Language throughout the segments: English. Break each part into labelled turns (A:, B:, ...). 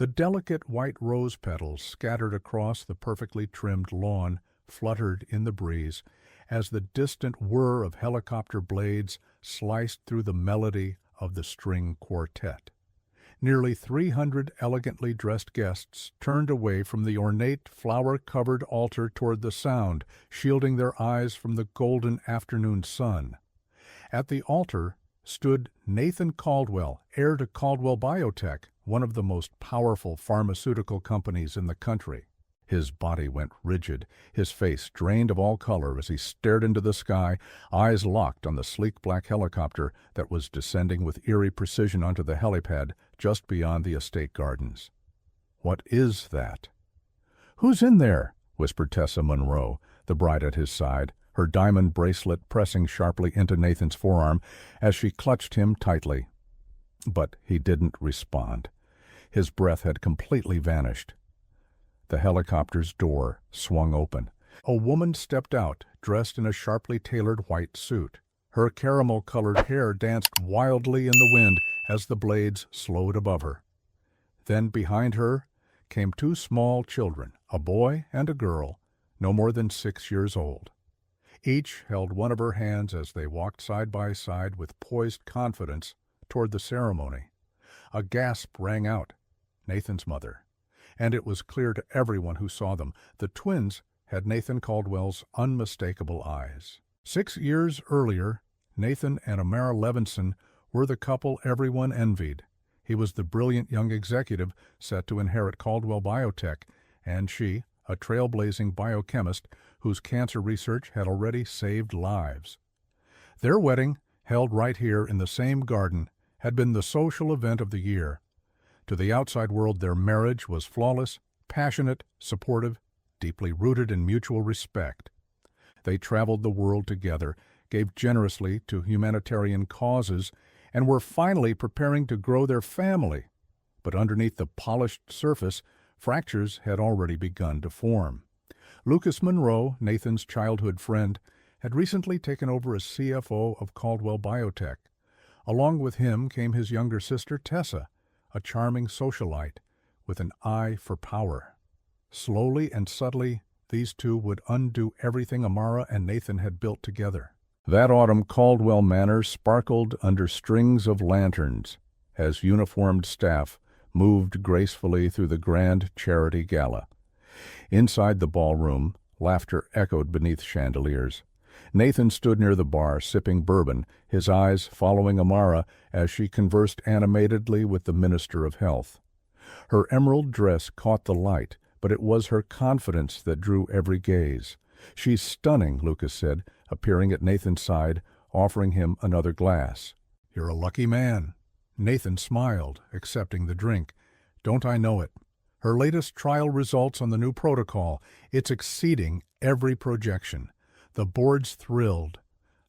A: The delicate white rose petals scattered across the perfectly trimmed lawn fluttered in the breeze as the distant whir of helicopter blades sliced through the melody of the string quartet. Nearly 300 elegantly dressed guests turned away from the ornate, flower-covered altar toward the sound, shielding their eyes from the golden afternoon sun. At the altar stood Nathan Caldwell, heir to Caldwell Biotech, one of the most powerful pharmaceutical companies in the country. His body went rigid, his face drained of all color as he stared into the sky, eyes locked on the sleek black helicopter that was descending with eerie precision onto the helipad just beyond the estate gardens. "What is that?" "Who's in there?" whispered Tessa Monroe, the bride at his side, her diamond bracelet pressing sharply into Nathan's forearm as she clutched him tightly. But he didn't respond. His breath had completely vanished. The helicopter's door swung open. A woman stepped out, dressed in a sharply tailored white suit. Her caramel-colored hair danced wildly in the wind as the blades slowed above her. Then behind her came two small children, a boy and a girl, no more than 6 years old. Each held one of her hands as they walked side by side with poised confidence toward the ceremony. A gasp rang out. Nathan's mother. And it was clear to everyone who saw them. The twins had Nathan Caldwell's unmistakable eyes. 6 years earlier, Nathan and Amara Levinson were the couple everyone envied. He was the brilliant young executive set to inherit Caldwell Biotech, and she, a trailblazing biochemist whose cancer research had already saved lives. Their wedding, held right here in the same garden, had been the social event of the year. To the outside world, their marriage was flawless, passionate, supportive, deeply rooted in mutual respect. They traveled the world together, gave generously to humanitarian causes, and were finally preparing to grow their family. But underneath the polished surface, fractures had already begun to form. Lucas Monroe, Nathan's childhood friend, had recently taken over as CFO of Caldwell Biotech. Along with him came his younger sister, Tessa, a charming socialite with an eye for power. Slowly and subtly, these two would undo everything Amara and Nathan had built together. That autumn, Caldwell Manor sparkled under strings of lanterns as uniformed staff moved gracefully through the grand charity gala. Inside the ballroom, laughter echoed beneath chandeliers. Nathan stood near the bar, sipping bourbon, his eyes following Amara as she conversed animatedly with the Minister of Health. Her emerald dress caught the light, but it was her confidence that drew every gaze. "She's stunning," Lucas said, appearing at Nathan's side, offering him another glass. "You're a lucky man." Nathan smiled, accepting the drink. "Don't I know it? Her latest trial results on the new protocol. It's exceeding every projection." The board's thrilled.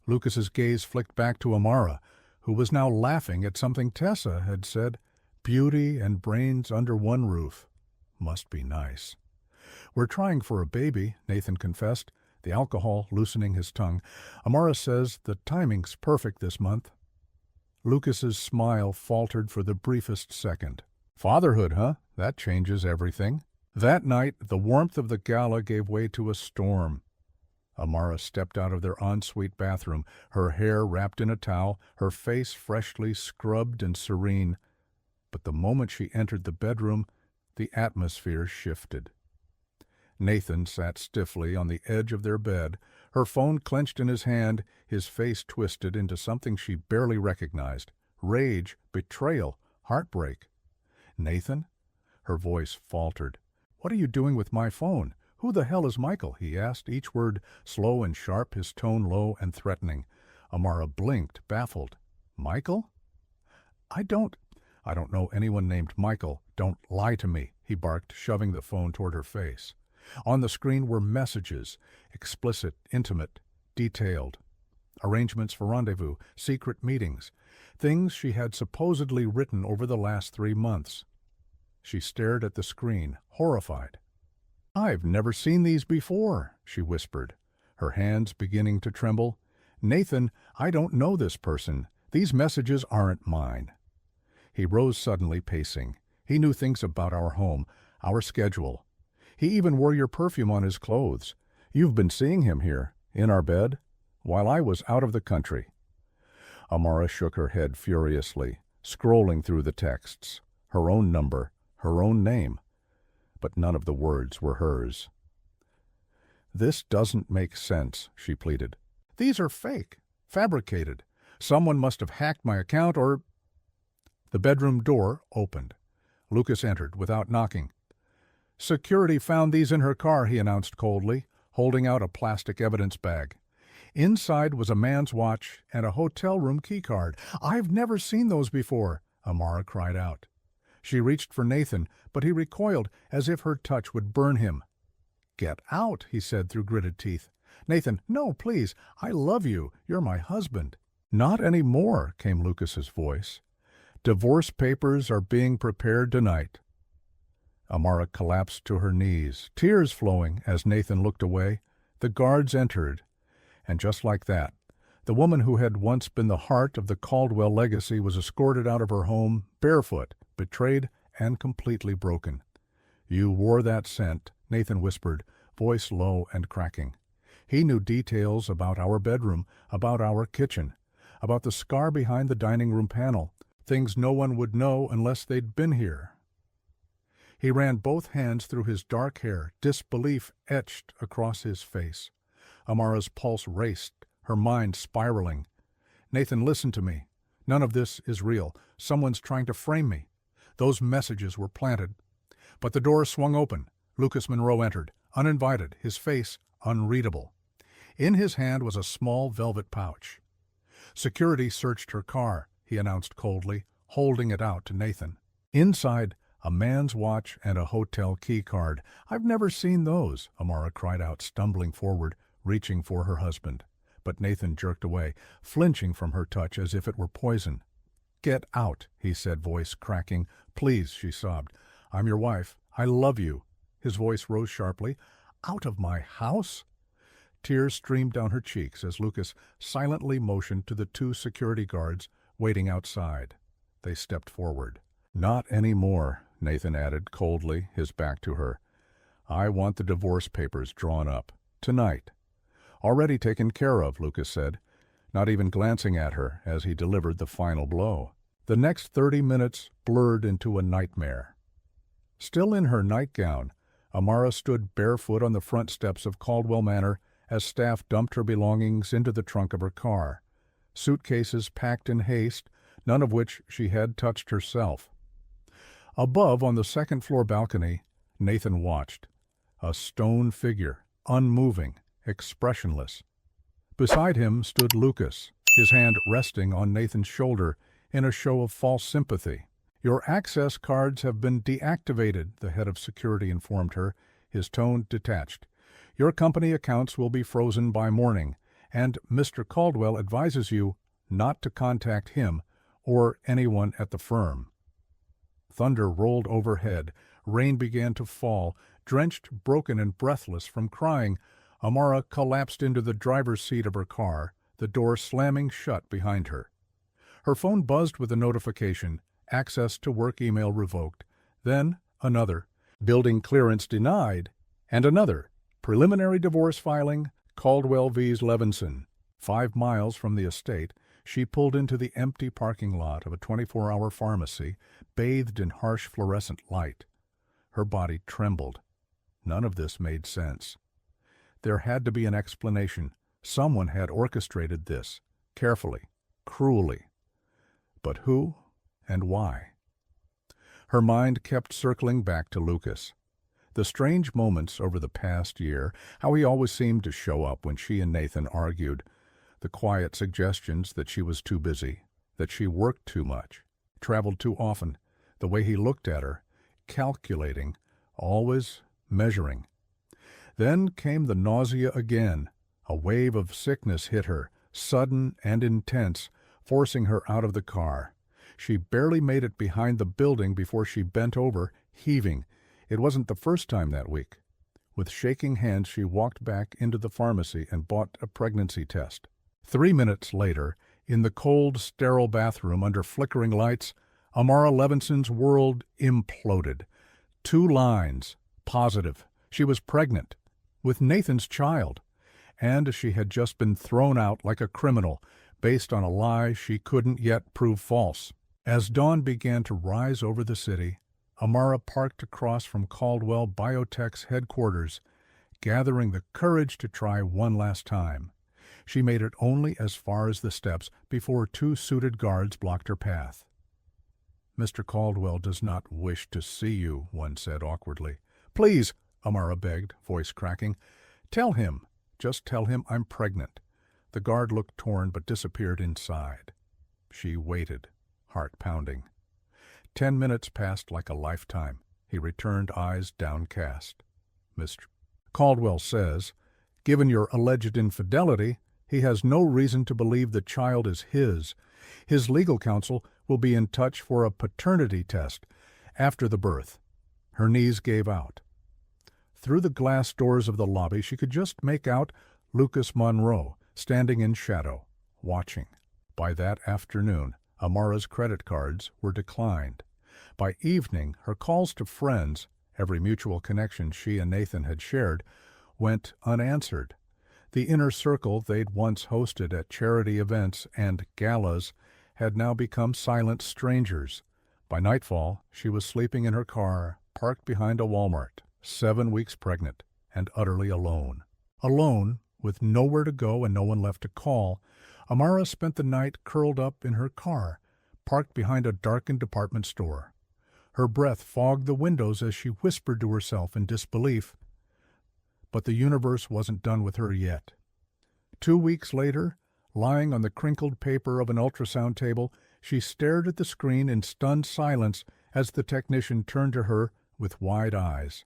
A: Lucas's gaze flicked back to Amara, who was now laughing at something Tessa had said. Beauty and brains under one roof. Must be nice. "We're trying for a baby," Nathan confessed, the alcohol loosening his tongue. "Amara says the timing's perfect this month." Lucas's smile faltered for the briefest second. "Fatherhood, huh? That changes everything." That night, the warmth of the gala gave way to a storm. Amara stepped out of their ensuite bathroom, her hair wrapped in a towel, her face freshly scrubbed and serene. But the moment she entered the bedroom, the atmosphere shifted. Nathan sat stiffly on the edge of their bed, her phone clenched in his hand, his face twisted into something she barely recognized. Rage, betrayal, heartbreak. "Nathan?" Her voice faltered. "What are you doing with my phone? Who the hell is Michael?" he asked, each word slow and sharp, his tone low and threatening. Amara blinked, baffled. "Michael?" I don't know anyone named Michael. Don't lie to me," he barked, shoving the phone toward her face. On the screen were messages, explicit, intimate, detailed. Arrangements for rendezvous, secret meetings, things she had supposedly written over the last 3 months. She stared at the screen, horrified. "I've never seen these before," she whispered, her hands beginning to tremble. "Nathan, I don't know this person. These messages aren't mine." He rose suddenly, pacing. He knew things about our home, our schedule. He even wore your perfume on his clothes. You've been seeing him here, in our bed, while I was out of the country." Amara shook her head furiously, scrolling through the texts. Her own number, her own name. But none of the words were hers. "This doesn't make sense," she pleaded. "These are fake, fabricated. Someone must have hacked my account or—" The bedroom door opened. Lucas entered without knocking. "Security found these in her car," he announced coldly, holding out a plastic evidence bag. Inside was a man's watch and a hotel room keycard. "I've never seen those before," Amara cried out. She reached for Nathan, but he recoiled as if her touch would burn him. "Get out," he said through gritted teeth. "Nathan, no, please. I love you. You're my husband." "Not anymore," came Lucas's voice. "Divorce papers are being prepared tonight." Amara collapsed to her knees, tears flowing as Nathan looked away. The guards entered. And just like that, the woman who had once been the heart of the Caldwell legacy was escorted out of her home, barefoot, betrayed, and completely broken. "You wore that scent," Nathan whispered, voice low and cracking. He knew details about our bedroom, about our kitchen, about the scar behind the dining room panel, things no one would know unless they'd been here. He ran both hands through his dark hair, disbelief etched across his face. Amara's pulse raced, her mind spiraling. "Nathan, listen to me. None of this is real. Someone's trying to frame me. Those messages were planted." But the door swung open. Lucas Monroe entered, uninvited, his face unreadable. In his hand was a small velvet pouch. "Security searched her car," he announced coldly, holding it out to Nathan. Inside, a man's watch and a hotel key card. "I've never seen those," Amara cried out, stumbling forward, reaching for her husband. But Nathan jerked away, flinching from her touch as if it were poison. "Get out," he said, voice cracking. "Please," she sobbed. "I'm your wife. I love you." His voice rose sharply. "Out of my house?" Tears streamed down her cheeks as Lucas silently motioned to the two security guards waiting outside. They stepped forward. "Not anymore," Nathan added coldly, his back to her. "I want the divorce papers drawn up. Tonight." "Already taken care of," Lucas said, not even glancing at her as he delivered the final blow. The next 30 minutes blurred into a nightmare. Still in her nightgown, Amara stood barefoot on the front steps of Caldwell Manor as staff dumped her belongings into the trunk of her car. Suitcases packed in haste, none of which she had touched herself. Above, on the second-floor balcony, Nathan watched. A stone figure, unmoving, expressionless. Beside him stood Lucas, his hand resting on Nathan's shoulder in a show of false sympathy. "Your access cards have been deactivated," the head of security informed her, his tone detached. "Your company accounts will be frozen by morning, and Mr. Caldwell advises you not to contact him or anyone at the firm." Thunder rolled overhead. Rain began to fall. Drenched, broken, and breathless from crying, Amara collapsed into the driver's seat of her car, the door slamming shut behind her. Her phone buzzed with a notification, access to work email revoked. Then another, building clearance denied, and another, preliminary divorce filing, Caldwell vs. Levinson. 5 miles from the estate, she pulled into the empty parking lot of a 24-hour pharmacy, bathed in harsh fluorescent light. Her body trembled. None of this made sense. There had to be an explanation. Someone had orchestrated this, carefully, cruelly. But who and why? Her mind kept circling back to Lucas. The strange moments over the past year, how he always seemed to show up when she and Nathan argued, the quiet suggestions that she was too busy, that she worked too much, traveled too often, the way he looked at her, calculating, always measuring. Then came the nausea again. A wave of sickness hit her, sudden and intense, forcing her out of the car. She barely made it behind the building before she bent over, heaving. It wasn't the first time that week. With shaking hands, she walked back into the pharmacy and bought a pregnancy test. 3 minutes later, in the cold, sterile bathroom under flickering lights, Amara Levinson's world imploded. 2 lines. Positive. She was pregnant. With Nathan's child. And she had just been thrown out like a criminal, based on a lie she couldn't yet prove false. As dawn began to rise over the city, Amara parked across from Caldwell Biotech's headquarters, gathering the courage to try one last time. She made it only as far as the steps before 2 suited guards blocked her path. "Mr. Caldwell does not wish to see you," one said awkwardly. "Please," Amara begged, voice cracking. Just tell him I'm pregnant." The guard looked torn but disappeared inside. She waited, heart pounding. 10 minutes passed like a lifetime. He returned, eyes downcast. "Mr. Caldwell says, given your alleged infidelity, he has no reason to believe the child is his. His legal counsel will be in touch for a paternity test after the birth." Her knees gave out. Through the glass doors of the lobby she could just make out Lucas Monroe, standing in shadow, watching. By that afternoon, Amara's credit cards were declined. By evening, her calls to friends, every mutual connection she and Nathan had shared, went unanswered. The inner circle they'd once hosted at charity events and galas had now become silent strangers. By nightfall, she was sleeping in her car, parked behind a Walmart, 7 weeks pregnant, and utterly alone. Alone, with nowhere to go and no one left to call, Amara spent the night curled up in her car, parked behind a darkened department store. Her breath fogged the windows as she whispered to herself in disbelief. But the universe wasn't done with her yet. 2 weeks later, lying on the crinkled paper of an ultrasound table, she stared at the screen in stunned silence as the technician turned to her with wide eyes.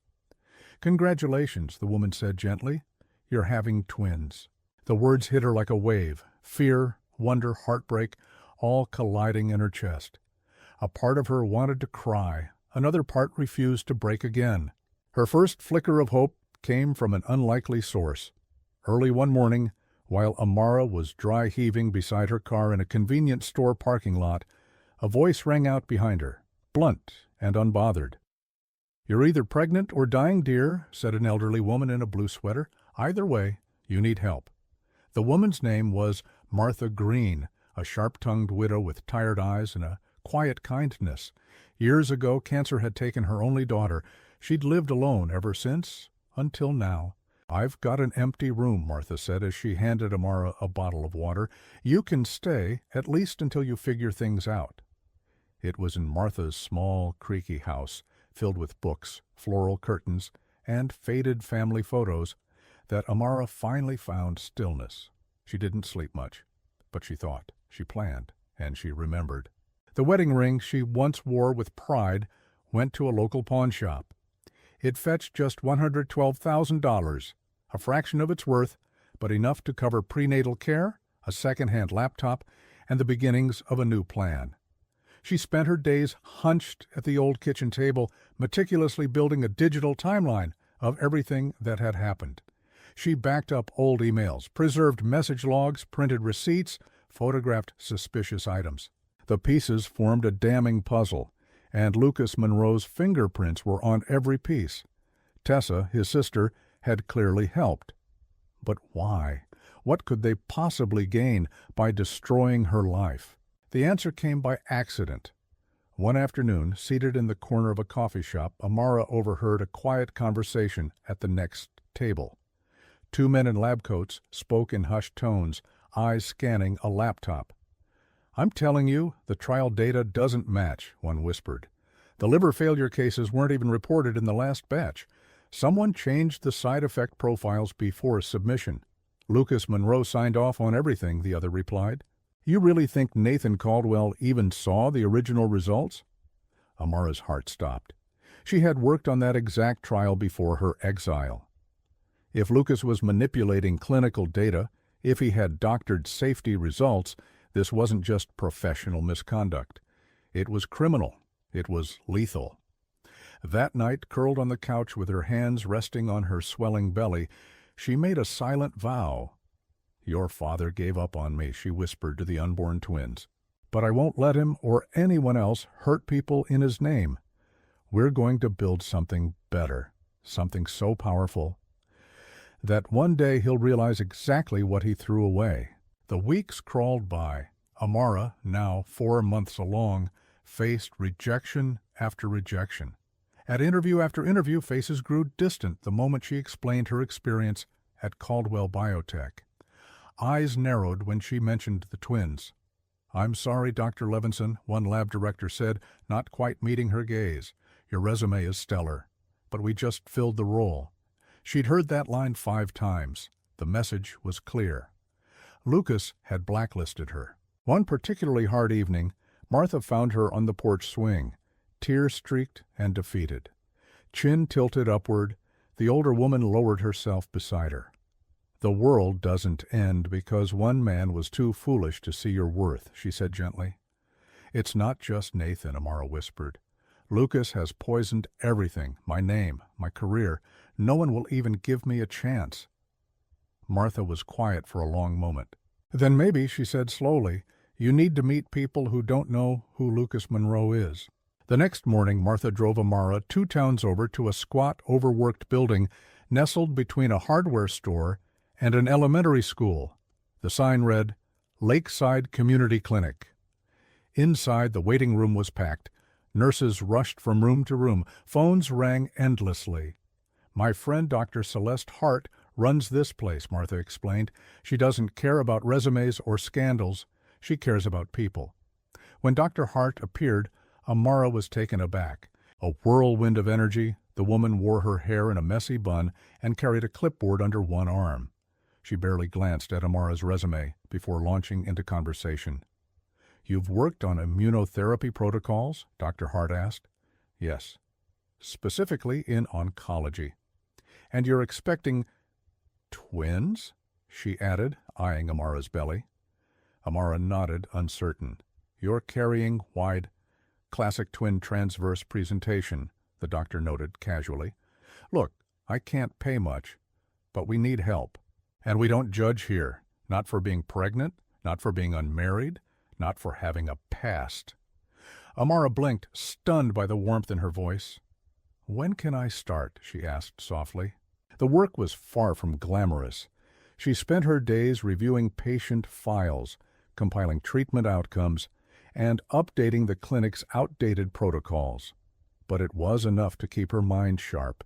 A: "Congratulations," the woman said gently. "You're having twins." The words hit her like a wave, fear, wonder, heartbreak, all colliding in her chest. A part of her wanted to cry, another part refused to break again. Her first flicker of hope came from an unlikely source. Early one morning, while Amara was dry heaving beside her car in a convenience store parking lot, a voice rang out behind her, blunt and unbothered. "You're either pregnant or dying, dear," said an elderly woman in a blue sweater. "Either way, you need help." The woman's name was Martha Green, a sharp-tongued widow with tired eyes and a quiet kindness. Years ago, cancer had taken her only daughter. She'd lived alone ever since, until now. "I've got an empty room," Martha said as she handed Amara a bottle of water. "You can stay, at least until you figure things out." It was in Martha's small, creaky house, filled with books, floral curtains, and faded family photos, that Amara finally found stillness. She didn't sleep much, but she thought, she planned, and she remembered. The wedding ring she once wore with pride went to a local pawn shop. It fetched just $112,000, a fraction of its worth, but enough to cover prenatal care, a second-hand laptop, and the beginnings of a new plan. She spent her days hunched at the old kitchen table, meticulously building a digital timeline of everything that had happened. She backed up old emails, preserved message logs, printed receipts, photographed suspicious items. The pieces formed a damning puzzle, and Lucas Monroe's fingerprints were on every piece. Tessa, his sister, had clearly helped. But why? What could they possibly gain by destroying her life? The answer came by accident. One afternoon, seated in the corner of a coffee shop, Amara overheard a quiet conversation at the next table. 2 men in lab coats spoke in hushed tones, eyes scanning a laptop. "I'm telling you, the trial data doesn't match," one whispered. "The liver failure cases weren't even reported in the last batch. Someone changed the side effect profiles before submission." "Lucas Monroe signed off on everything," the other replied. "You really think Nathan Caldwell even saw the original results?" Amara's heart stopped. She had worked on that exact trial before her exile. If Lucas was manipulating clinical data, if he had doctored safety results, this wasn't just professional misconduct. It was criminal. It was lethal. That night, curled on the couch with her hands resting on her swelling belly, she made a silent vow. "Your father gave up on me," she whispered to the unborn twins. but I won't let him or anyone else hurt people in his name. We're going to build something better, something so powerful that one day he'll realize exactly what he threw away." The weeks crawled by. Amara, now 4 months along, faced rejection after rejection. At interview after interview, faces grew distant the moment she explained her experience at Caldwell Biotech. Eyes narrowed when she mentioned the twins. "I'm sorry, Dr. Levinson," one lab director said, not quite meeting her gaze. "Your resume is stellar, but we just filled the role." She'd heard that line 5 times. The message was clear. Lucas had blacklisted her. One particularly hard evening, Martha found her on the porch swing, tear-streaked and defeated. Chin tilted upward, the older woman lowered herself beside her. "The world doesn't end because one man was too foolish to see your worth," she said gently. "It's not just Nathan," Amara whispered. "Lucas has poisoned everything, my name, my career. No one will even give me a chance." Martha was quiet for a long moment. "Then maybe," she said slowly, "you need to meet people who don't know who Lucas Monroe is." The next morning, Martha drove Amara 2 towns over to a squat, overworked building nestled between a hardware store and an elementary school. The sign read, "Lakeside Community Clinic." Inside, the waiting room was packed. Nurses rushed from room to room. Phones rang endlessly. "My friend Dr. Celeste Hart runs this place," Martha explained. "She doesn't care about resumes or scandals. She cares about people." When Dr. Hart appeared, Amara was taken aback. A whirlwind of energy, the woman wore her hair in a messy bun and carried a clipboard under one arm. She barely glanced at Amara's resume before launching into conversation. "You've worked on immunotherapy protocols?" Dr. Hart asked. "Yes. Specifically in oncology." "And you're expecting twins?" she added, eyeing Amara's belly. Amara nodded, uncertain. "You're carrying wide, classic twin transverse presentation," the doctor noted casually. "Look, I can't pay much, but we need help. And we don't judge here, not for being pregnant, not for being unmarried, not for having a past." Amara blinked, stunned by the warmth in her voice. "When can I start?" she asked softly. The work was far from glamorous. She spent her days reviewing patient files, compiling treatment outcomes, and updating the clinic's outdated protocols. But it was enough to keep her mind sharp,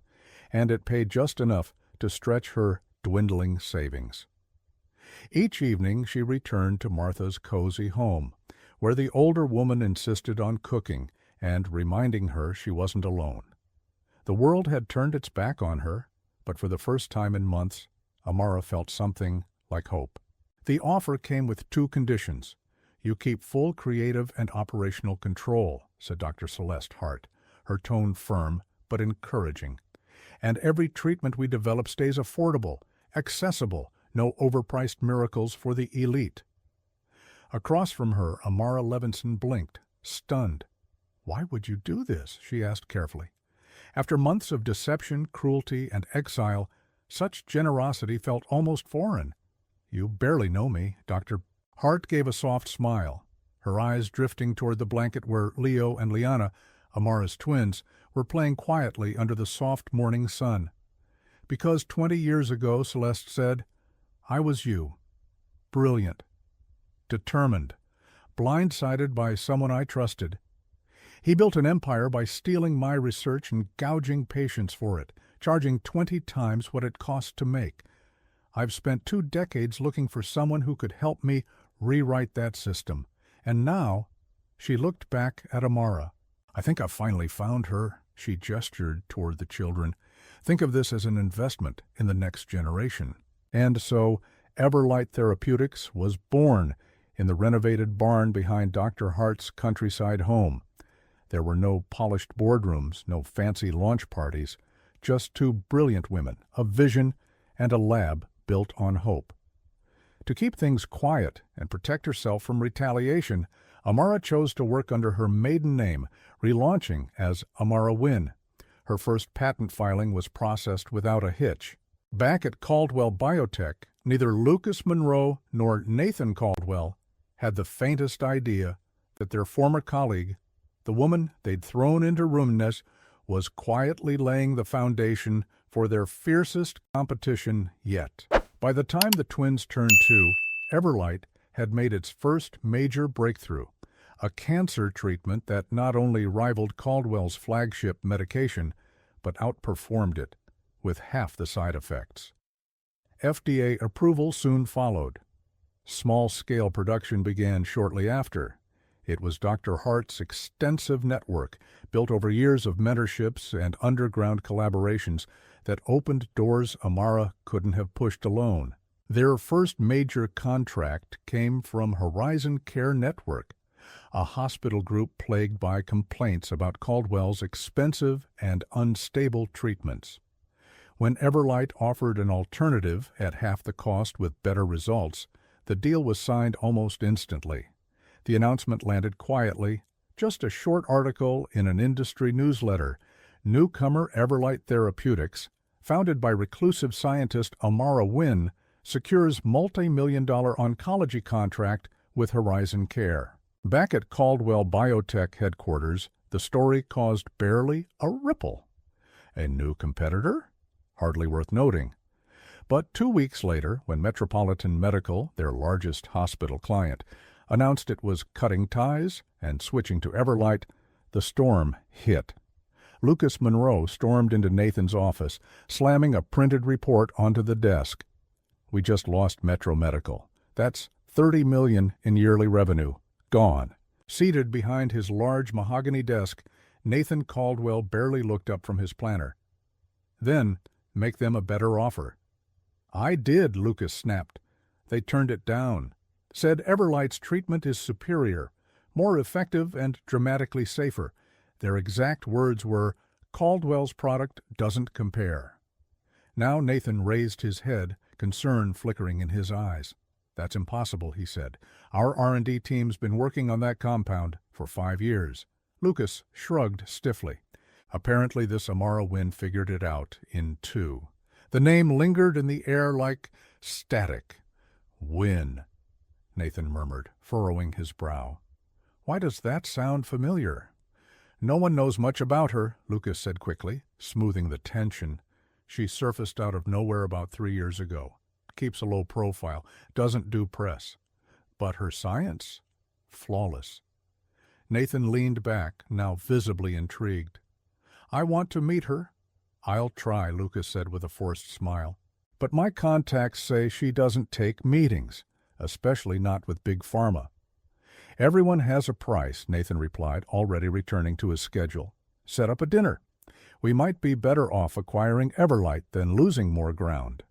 A: and it paid just enough to stretch her dwindling savings. Each evening she returned to Martha's cozy home, where the older woman insisted on cooking and reminding her she wasn't alone. The world had turned its back on her, but for the first time in months, Amara felt something like hope. The offer came with 2 conditions. "You keep full creative and operational control," said Dr. Celeste Hart, her tone firm but encouraging. "And every treatment we develop stays affordable, accessible, no overpriced miracles for the elite." Across from her, Amara Levinson blinked, stunned. "Why would you do this?" she asked carefully. After months of deception, cruelty, and exile, such generosity felt almost foreign. "You barely know me, Dr. Hart gave a soft smile, her eyes drifting toward the blanket where Leo and Liana, Amara's twins, were playing quietly under the soft morning sun. "Because 20 years ago," Celeste said, "I was you. Brilliant. Determined. Blindsided by someone I trusted. He built an empire by stealing my research and gouging patients for it, charging 20 times what it cost to make. I've spent 2 decades looking for someone who could help me rewrite that system. And now," she looked back at Amara. "I think I've finally found her." She gestured toward the children. "Think of this as an investment in the next generation." And so Everlight Therapeutics was born in the renovated barn behind Dr. Hart's countryside home. There were no polished boardrooms, no fancy launch parties, just 2 brilliant women, a vision, and a lab built on hope. To keep things quiet and protect herself from retaliation, Amara chose to work under her maiden name, relaunching as Amara Wynn. Her first patent filing was processed without a hitch. Back at Caldwell Biotech, neither Lucas Monroe nor Nathan Caldwell had the faintest idea that their former colleague, the woman they'd thrown into ruinous, was quietly laying the foundation for their fiercest competition yet. By the time the twins turned 2, Everlight had made its first major breakthrough, a cancer treatment that not only rivaled Caldwell's flagship medication, but outperformed it, with half the side effects. FDA approval soon followed. Small-scale production began shortly after. It was Dr. Hart's extensive network, built over years of mentorships and underground collaborations, that opened doors Amara couldn't have pushed alone. Their first major contract came from Horizon Care Network, a hospital group plagued by complaints about Caldwell's expensive and unstable treatments. When Everlight offered an alternative at half the cost with better results, the deal was signed almost instantly. The announcement landed quietly, just a short article in an industry newsletter. Newcomer Everlight Therapeutics, founded by reclusive scientist Amara, secures multi-million-dollar oncology contract with Horizon Care. Back at Caldwell Biotech headquarters, the story caused barely a ripple. A new competitor? Hardly worth noting. But 2 weeks later, when Metropolitan Medical, their largest hospital client, announced it was cutting ties and switching to Everlight, the storm hit. Lucas Monroe stormed into Nathan's office, slamming a printed report onto the desk. "We just lost Metro Medical. That's $30 million in yearly revenue. Gone." Seated behind his large mahogany desk, Nathan Caldwell barely looked up from his planner. "Then, make them a better offer." "I did," Lucas snapped. "They turned it down. Said Everlight's treatment is superior, more effective and dramatically safer. Their exact words were, 'Caldwell's product doesn't compare.'" Now Nathan raised his head, concern flickering in his eyes. "That's impossible," he said. "Our R&D team's been working on that compound for 5 years." Lucas shrugged stiffly. Apparently this Amara figured it out in 2. The name lingered in the air like static. "Win," Nathan murmured, furrowing his brow. "Why does that sound familiar?" "No one knows much about her," Lucas said quickly, smoothing the tension. "She surfaced out of nowhere about 3 years ago. Keeps a low profile, doesn't do press. But her science? Flawless." Nathan leaned back, now visibly intrigued. "I want to meet her." "I'll try," Lucas said with a forced smile. "But my contacts say she doesn't take meetings, especially not with Big Pharma." "Everyone has a price," Nathan replied, already returning to his schedule. "Set up a dinner. We might be better off acquiring Everlight than losing more ground."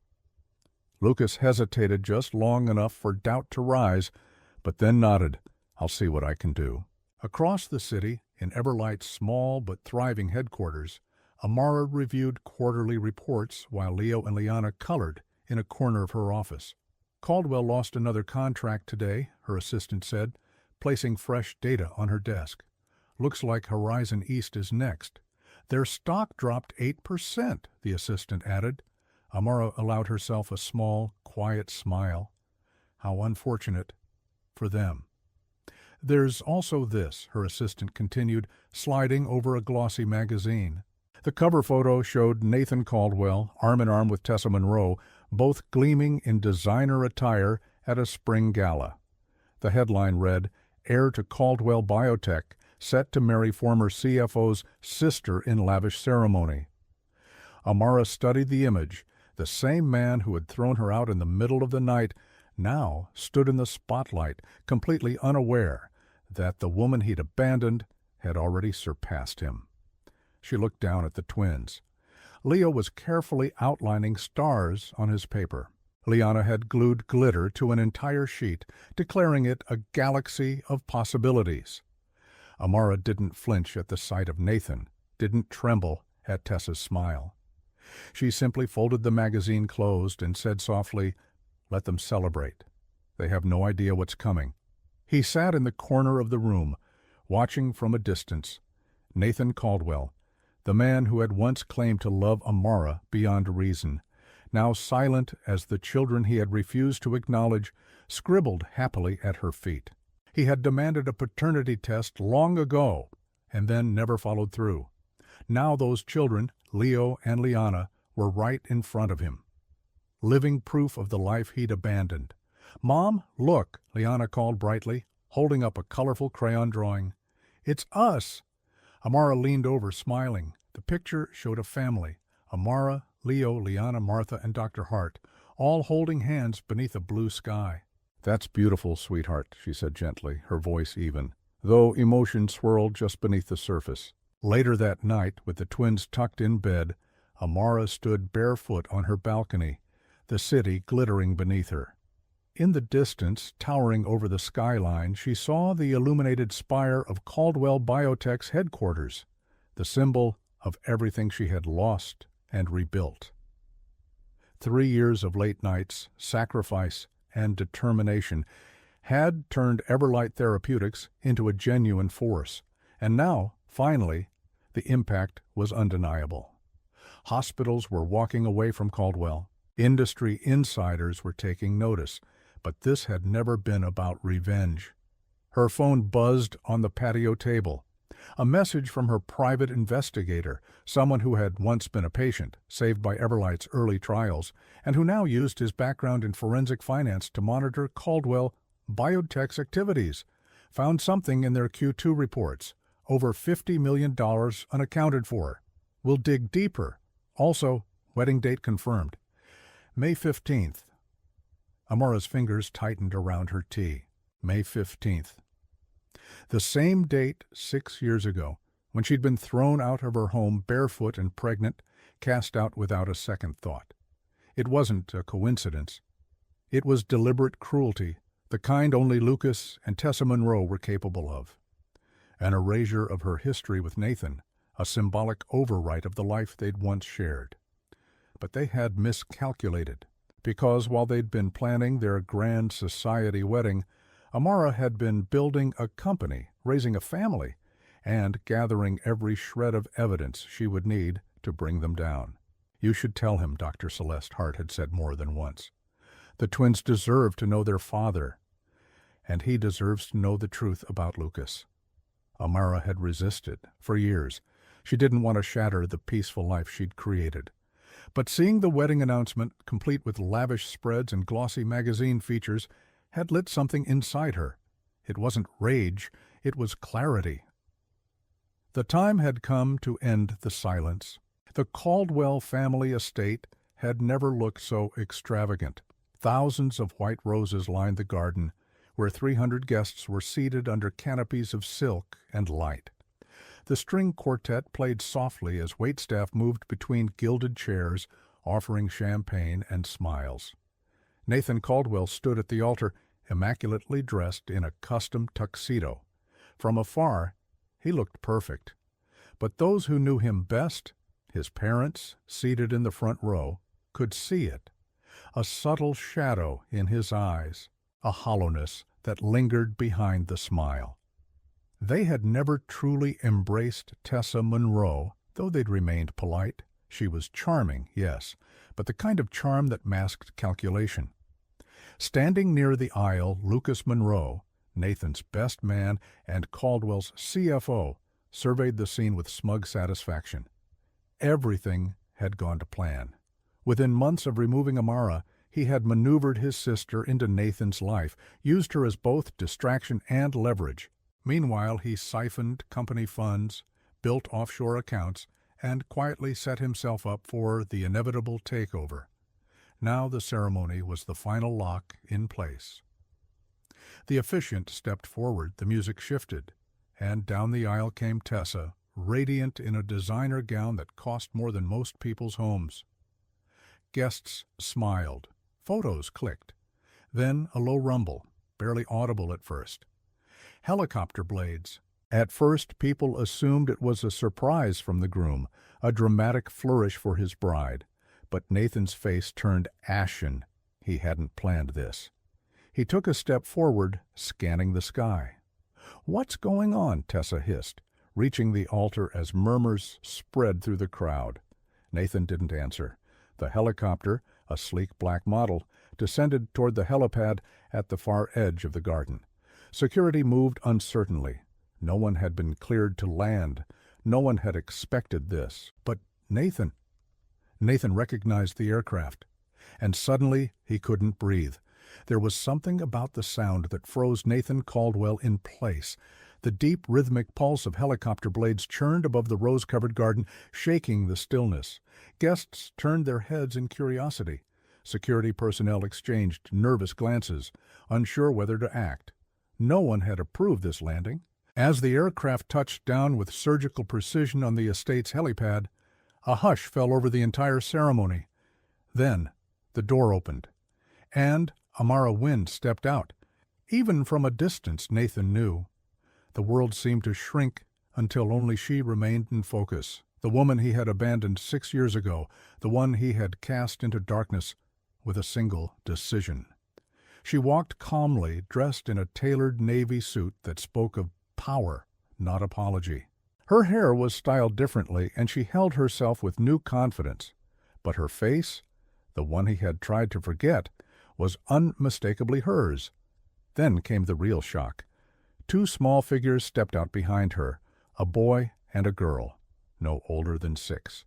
A: Lucas hesitated just long enough for doubt to rise, but then nodded. "I'll see what I can do." Across the city, in Everlight's small but thriving headquarters, Amara reviewed quarterly reports while Leo and Liana colored in a corner of her office. "Caldwell lost another contract today," her assistant said, placing fresh data on her desk. "Looks like Horizon East is next." "Their stock dropped 8%, the assistant added. Amara allowed herself a small, quiet smile. How unfortunate for them. "There's also this," her assistant continued, sliding over a glossy magazine. The cover photo showed Nathan Caldwell, arm in arm with Tessa Monroe, both gleaming in designer attire at a spring gala. The headline read, "Heir to Caldwell Biotech, set to marry former CFO's sister in lavish ceremony." Amara studied the image. The same man who had thrown her out in the middle of the night now stood in the spotlight, completely unaware that the woman he'd abandoned had already surpassed him. She looked down at the twins. Leo was carefully outlining stars on his paper. Liana had glued glitter to an entire sheet, declaring it a galaxy of possibilities. Amara didn't flinch at the sight of Nathan, didn't tremble at Tessa's smile. She simply folded the magazine closed and said softly, "Let them celebrate. They have no idea what's coming." He sat in the corner of the room, watching from a distance. Nathan Caldwell, the man who had once claimed to love Amara beyond reason, now silent as the children he had refused to acknowledge, scribbled happily at her feet. He had demanded a paternity test long ago and then never followed through. Now those children, Leo and Liana, were right in front of him, living proof of the life he'd abandoned. "Mom, look," Liana called brightly, holding up a colorful crayon drawing. "It's us!" Amara leaned over, smiling. The picture showed a family: Amara, Leo, Liana, Martha, and Dr. Hart, all holding hands beneath a blue sky. "That's beautiful, sweetheart," she said gently, her voice even, though emotion swirled just beneath the surface. Later that night, with the twins tucked in bed, Amara stood barefoot on her balcony, the city glittering beneath her. In the distance, towering over the skyline, she saw the illuminated spire of Caldwell Biotech's headquarters, the symbol of everything she had lost and rebuilt. 3 years of late nights, sacrifice, and determination had turned Everlight Therapeutics into a genuine force, and now, finally, the impact was undeniable. Hospitals were walking away from Caldwell. Industry insiders were taking notice, but this had never been about revenge. Her phone buzzed on the patio table. A message from her private investigator, someone who had once been a patient, saved by Everlight's early trials, and who now used his background in forensic finance to monitor Caldwell Biotech's activities, found something in their Q2 reports. Over $50 million unaccounted for. We'll dig deeper. Also, wedding date confirmed. May 15th. Amara's fingers tightened around her T. May 15th. The same date 6 years ago, when she'd been thrown out of her home barefoot and pregnant, cast out without a second thought. It wasn't a coincidence. It was deliberate cruelty, the kind only Lucas and Tessa Monroe were capable of. An erasure of her history with Nathan, a symbolic overwrite of the life they'd once shared. But they had miscalculated, because while they'd been planning their grand society wedding, Amara had been building a company, raising a family, and gathering every shred of evidence she would need to bring them down. "You should tell him," Dr. Celeste Hart had said more than once. "The twins deserve to know their father, and he deserves to know the truth about Lucas." Amara had resisted for years. She didn't want to shatter the peaceful life she'd created. But seeing the wedding announcement, complete with lavish spreads and glossy magazine features, had lit something inside her. It wasn't rage, it was clarity. The time had come to end the silence. The Caldwell family estate had never looked so extravagant. Thousands of white roses lined the garden, where 300 guests were seated under canopies of silk and light. The string quartet played softly as waitstaff moved between gilded chairs, offering champagne and smiles. Nathan Caldwell stood at the altar, immaculately dressed in a custom tuxedo. From afar, he looked perfect. But those who knew him best, his parents, seated in the front row, could see it. A subtle shadow in his eyes, a hollowness that lingered behind the smile. They had never truly embraced Tessa Monroe, though they'd remained polite. She was charming, yes, but the kind of charm that masked calculation. Standing near the aisle, Lucas Monroe, Nathan's best man and Caldwell's CFO, surveyed the scene with smug satisfaction. Everything had gone to plan. Within months of removing Amara, he had maneuvered his sister into Nathan's life, used her as both distraction and leverage. Meanwhile, he siphoned company funds, built offshore accounts, and quietly set himself up for the inevitable takeover. Now the ceremony was the final lock in place. The officiant stepped forward, the music shifted, and down the aisle came Tessa, radiant in a designer gown that cost more than most people's homes. Guests smiled. Photos clicked. Then a low rumble, barely audible at first. Helicopter blades. At first, people assumed it was a surprise from the groom, a dramatic flourish for his bride. But Nathan's face turned ashen. He hadn't planned this. He took a step forward, scanning the sky. "What's going on?" Tessa hissed, reaching the altar as murmurs spread through the crowd. Nathan didn't answer. The helicopter, a sleek black model, descended toward the helipad at the far edge of the garden. Security moved uncertainly. No one had been cleared to land. No one had expected this. But Nathan. Nathan recognized the aircraft. And suddenly he couldn't breathe. There was something about the sound that froze Nathan Caldwell in place. The deep, rhythmic pulse of helicopter blades churned above the rose-covered garden, shaking the stillness. Guests turned their heads in curiosity. Security personnel exchanged nervous glances, unsure whether to act. No one had approved this landing. As the aircraft touched down with surgical precision on the estate's helipad, a hush fell over the entire ceremony. Then the door opened, and Amara Wind stepped out. Even from a distance, Nathan knew. The world seemed to shrink until only she remained in focus. The woman he had abandoned 6 years ago, the one he had cast into darkness with a single decision. She walked calmly, dressed in a tailored navy suit that spoke of power, not apology. Her hair was styled differently, and she held herself with new confidence. But her face, the one he had tried to forget, was unmistakably hers. Then came the real shock. 2 small figures stepped out behind her, a boy and a girl, no older than 6.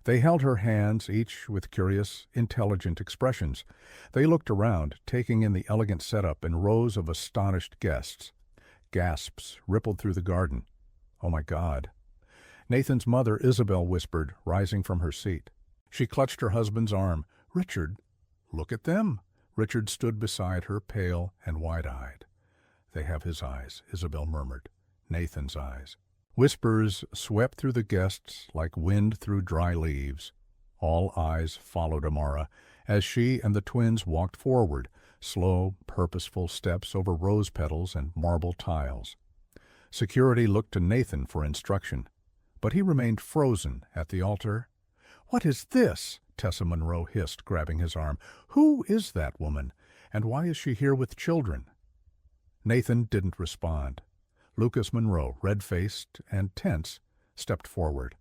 A: They held her hands, each with curious, intelligent expressions. They looked around, taking in the elegant setup and rows of astonished guests. Gasps rippled through the garden. "Oh, my God." Nathan's mother, Isabel, whispered, rising from her seat. She clutched her husband's arm. "Richard, look at them." Richard stood beside her, pale and wide-eyed. "They have his eyes," Isabel murmured. "Nathan's eyes." Whispers swept through the guests like wind through dry leaves. All eyes followed Amara as she and the twins walked forward, slow, purposeful steps over rose petals and marble tiles. Security looked to Nathan for instruction, but he remained frozen at the altar. "What is this?" Tessa Monroe hissed, grabbing his arm. "Who is that woman, and why is she here with children?" Nathan didn't respond. Lucas Monroe, red-faced and tense, stepped forward.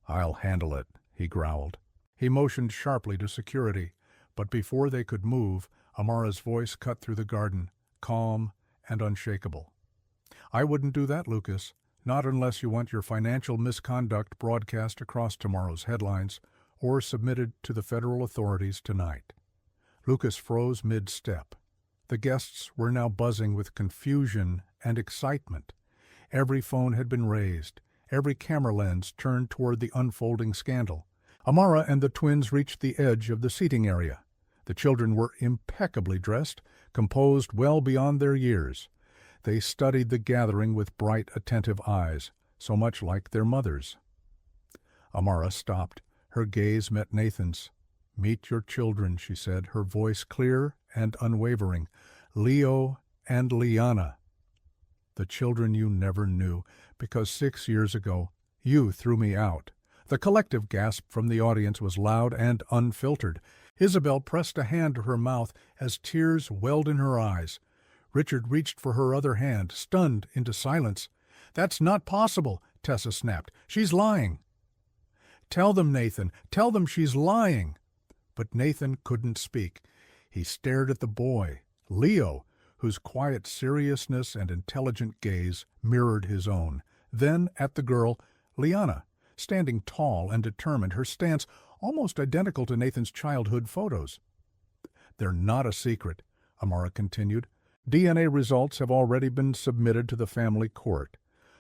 A: "I'll handle it," he growled. He motioned sharply to security, but before they could move, Amara's voice cut through the garden, calm and unshakable. "I wouldn't do that, Lucas, not unless you want your financial misconduct broadcast across tomorrow's headlines or submitted to the federal authorities tonight." Lucas froze mid-step. The guests were now buzzing with confusion and excitement. Every phone had been raised, every camera lens turned toward the unfolding scandal. Amara and the twins reached the edge of the seating area. The children were impeccably dressed, composed well beyond their years. They studied the gathering with bright, attentive eyes, so much like their mothers. Amara stopped. Her gaze met Nathan's. "Meet your children," she said, her voice clear and unwavering. "Leo and Liana. The children you never knew, because 6 years ago you threw me out." The collective gasp from the audience was loud and unfiltered. Isabel pressed a hand to her mouth as tears welled in her eyes. Richard reached for her other hand, stunned into silence. "That's not possible," Tessa snapped. "She's lying." "Tell them, Nathan. Tell them she's lying." But Nathan couldn't speak. He stared at the boy, Leo, whose quiet seriousness and intelligent gaze mirrored his own. Then at the girl, Liana, standing tall and determined, her stance almost identical to Nathan's childhood photos. "They're not a secret," Amara continued. "DNA results have already been submitted to the family court,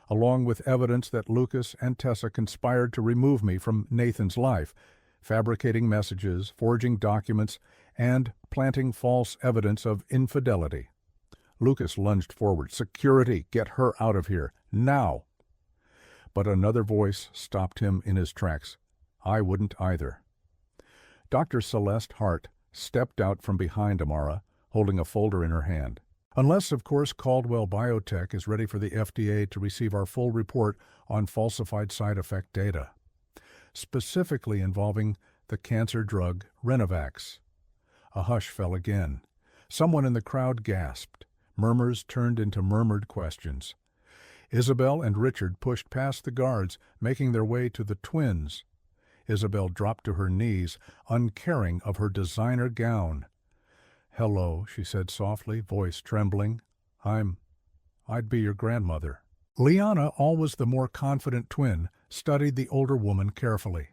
A: along with evidence that Lucas and Tessa conspired to remove me from Nathan's life, fabricating messages, forging documents, and planting false evidence of infidelity." Lucas lunged forward. "Security, get her out of here, now!" But another voice stopped him in his tracks. "I wouldn't either." Dr. Celeste Hart stepped out from behind Amara, holding a folder in her hand. "Unless, of course, Caldwell Biotech is ready for the FDA to receive our full report on falsified side effect data, specifically involving the cancer drug Renovax." A hush fell again. Someone in the crowd gasped. Murmurs turned into murmured questions. Isabel and Richard pushed past the guards, making their way to the twins. Isabel dropped to her knees, uncaring of her designer gown. "Hello," she said softly, voice trembling. "I'm I'd be your grandmother." Liana, always the more confident twin, studied the older woman carefully.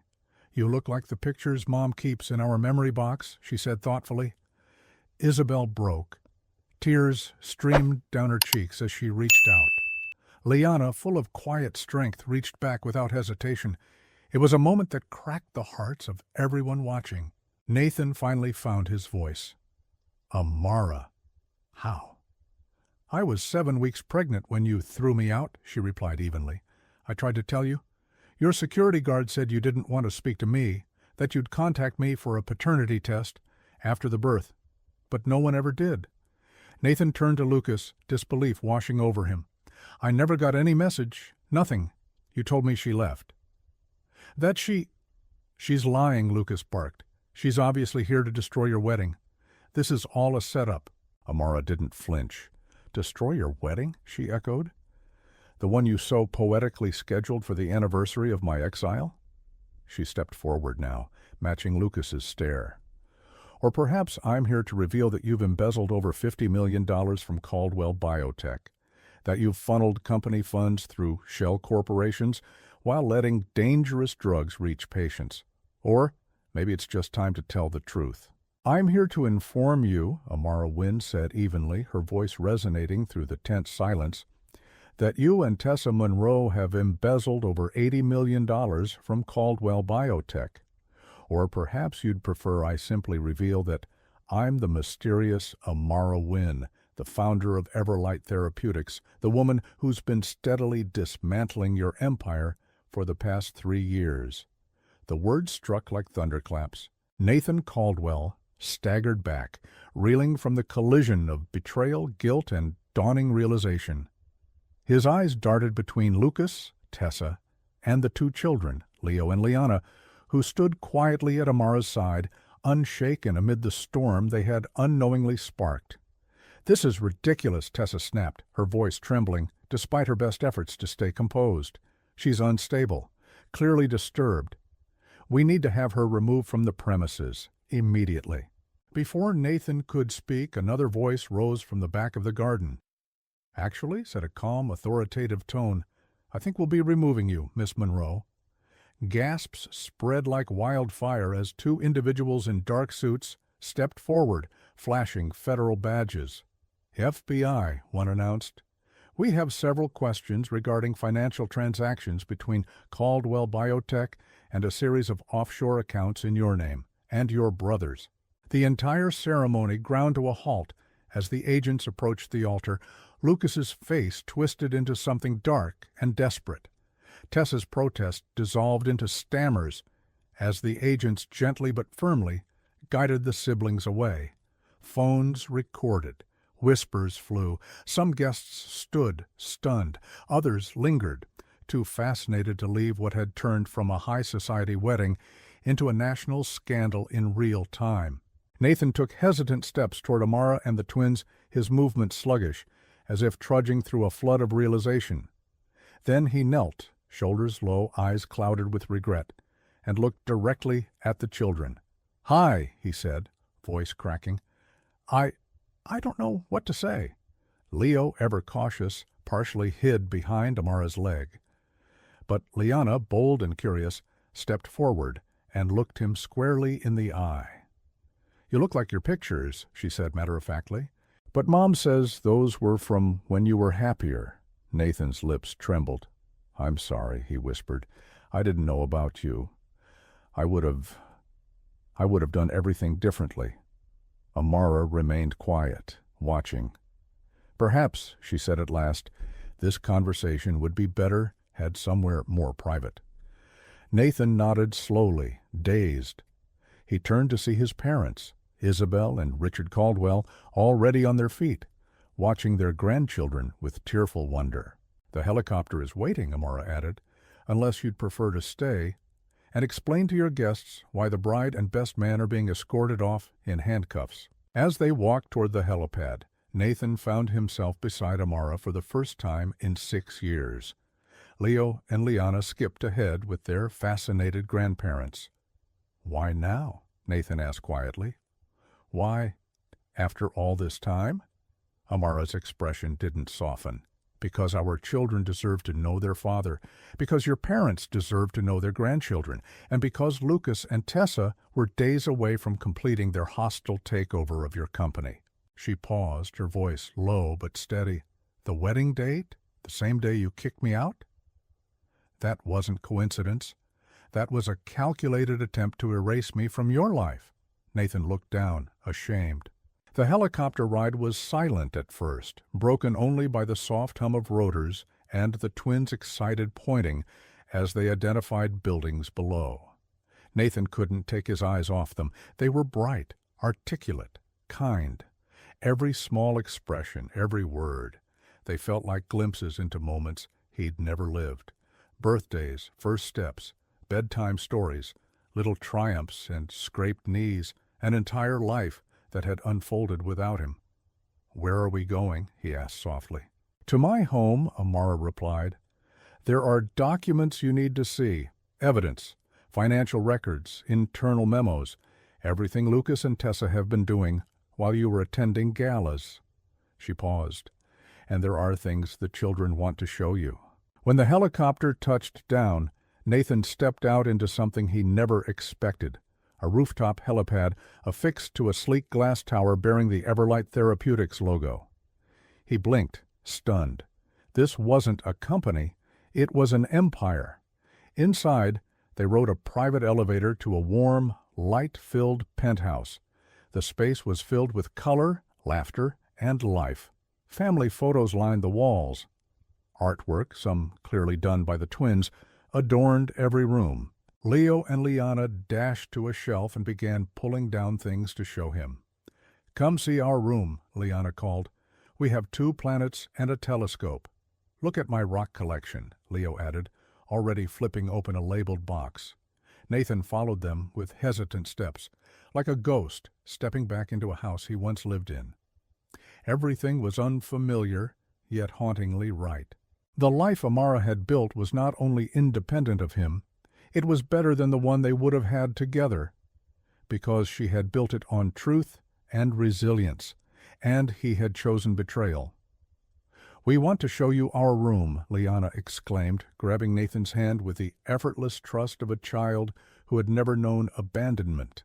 A: "You look like the pictures Mom keeps in our memory box," she said thoughtfully. Isabel broke. Tears streamed down her cheeks as she reached out. Liana, full of quiet strength, reached back without hesitation. It was a moment that cracked the hearts of everyone watching. Nathan finally found his voice. "Amara. How?" "I was 7 weeks pregnant when you threw me out," she replied evenly. "I tried to tell you. Your security guard said you didn't want to speak to me, that you'd contact me for a paternity test after the birth. But no one ever did." Nathan turned to Lucas, disbelief washing over him. "I never got any message. Nothing. You told me she left." "That she—" "She's lying," Lucas barked. "She's obviously here to destroy your wedding. This is all a setup." Amara didn't flinch. "Destroy your wedding?" she echoed. "The one you so poetically scheduled for the anniversary of my exile?" She stepped forward now, matching Lucas's stare. "Or perhaps I'm here to reveal that you've embezzled over $50 million from Caldwell Biotech, that you've funneled company funds through shell corporations while letting dangerous drugs reach patients. Or maybe it's just time to tell the truth." "I'm here to inform you," Amara Wynne said evenly, her voice resonating through the tense silence, "that you and Tessa Monroe have embezzled over $80 million from Caldwell Biotech. Or perhaps you'd prefer I simply reveal that I'm the mysterious Amara Wynne, the founder of Everlight Therapeutics, the woman who's been steadily dismantling your empire for the past 3 years." The words struck like thunderclaps. Nathan Caldwell staggered back, reeling from the collision of betrayal, guilt, and dawning realization. His eyes darted between Lucas, Tessa, and the 2 children, Leo and Liana, who stood quietly at Amara's side, unshaken amid the storm they had unknowingly sparked. "This is ridiculous," Tessa snapped, her voice trembling, despite her best efforts to stay composed. "She's unstable, clearly disturbed. We need to have her removed from the premises, immediately." Before Nathan could speak, another voice rose from the back of the garden. "Actually," said a calm, authoritative tone, "I think we'll be removing you, Miss Monroe." Gasps spread like wildfire as 2 individuals in dark suits stepped forward, flashing federal badges. "FBI," one announced. "We have several questions regarding financial transactions between Caldwell Biotech and a series of offshore accounts in your name and your brother's." The entire ceremony ground to a halt as the agents approached the altar. Lucas's face twisted into something dark and desperate. Tessa's protest dissolved into stammers as the agents gently but firmly guided the siblings away. Phones recorded. Whispers flew. Some guests stood, stunned. Others lingered, too fascinated to leave what had turned from a high society wedding into a national scandal in real time. Nathan took hesitant steps toward Amara and the twins, his movement sluggish, as if trudging through a flood of realization. Then he knelt, shoulders low, eyes clouded with regret, and looked directly at the children. "Hi," he said, voice cracking. I don't know what to say." Leo, ever cautious, partially hid behind Amara's leg. But Liana, bold and curious, stepped forward and looked him squarely in the eye. "You look like your pictures," she said matter-of-factly. "But Mom says those were from when you were happier." Nathan's lips trembled. "I'm sorry," he whispered. "I didn't know about you. I would have done everything differently." Amara remained quiet, watching. "Perhaps," she said at last, "this conversation would be better had somewhere more private." Nathan nodded slowly, dazed. He turned to see his parents, Isabel and Richard Caldwell, already on their feet, watching their grandchildren with tearful wonder. "The helicopter is waiting," Amara added, "unless you'd prefer to stay, and explain to your guests why the bride and best man are being escorted off in handcuffs." As they walked toward the helipad, Nathan found himself beside Amara for the first time in 6 years. Leo and Liana skipped ahead with their fascinated grandparents. "Why now?" Nathan asked quietly. "Why, after all this time?" Amara's expression didn't soften. Because our children deserve to know their father, because your parents deserve to know their grandchildren, and because Lucas and Tessa were days away from completing their hostile takeover of your company." She paused, her voice low but steady. "The wedding date? The same day you kicked me out?" "That wasn't coincidence. That was a calculated attempt to erase me from your life." Nathan looked down, ashamed. The helicopter ride was silent at first, broken only by the soft hum of rotors and the twins' excited pointing as they identified buildings below. Nathan couldn't take his eyes off them. They were bright, articulate, kind. Every small expression, every word. They felt like glimpses into moments he'd never lived. Birthdays, first steps, bedtime stories, little triumphs and scraped knees, an entire life that had unfolded without him. "Where are we going?" he asked softly. "To my home," Amara replied. "There are documents you need to see, evidence, financial records, internal memos, everything Lucas and Tessa have been doing while you were attending galas." She paused. "And there are things the children want to show you." When the helicopter touched down, Nathan stepped out into something he never expected. A rooftop helipad affixed to a sleek glass tower bearing the Everlight Therapeutics logo. He blinked, stunned. This wasn't a company, it was an empire. Inside, they rode a private elevator to a warm, light-filled penthouse. The space was filled with color, laughter, and life. Family photos lined the walls. Artwork, some clearly done by the twins, adorned every room. Leo and Liana dashed to a shelf and began pulling down things to show him. "Come see our room," Liana called. "We have 2 planets and a telescope." "Look at my rock collection," Leo added, already flipping open a labeled box. Nathan followed them with hesitant steps, like a ghost stepping back into a house he once lived in. Everything was unfamiliar, yet hauntingly right. The life Amara had built was not only independent of him, it was better than the one they would have had together, because she had built it on truth and resilience, and he had chosen betrayal. "We want to show you our room," Liana exclaimed, grabbing Nathan's hand with the effortless trust of a child who had never known abandonment.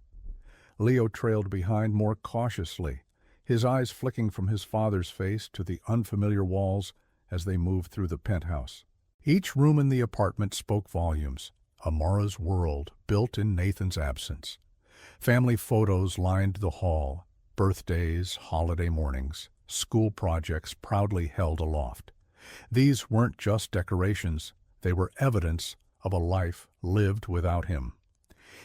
A: Leo trailed behind more cautiously, his eyes flicking from his father's face to the unfamiliar walls as they moved through the penthouse. Each room in the apartment spoke volumes. Amara's world, built in Nathan's absence. Family photos lined the hall, birthdays, holiday mornings, school projects proudly held aloft. These weren't just decorations, they were evidence of a life lived without him.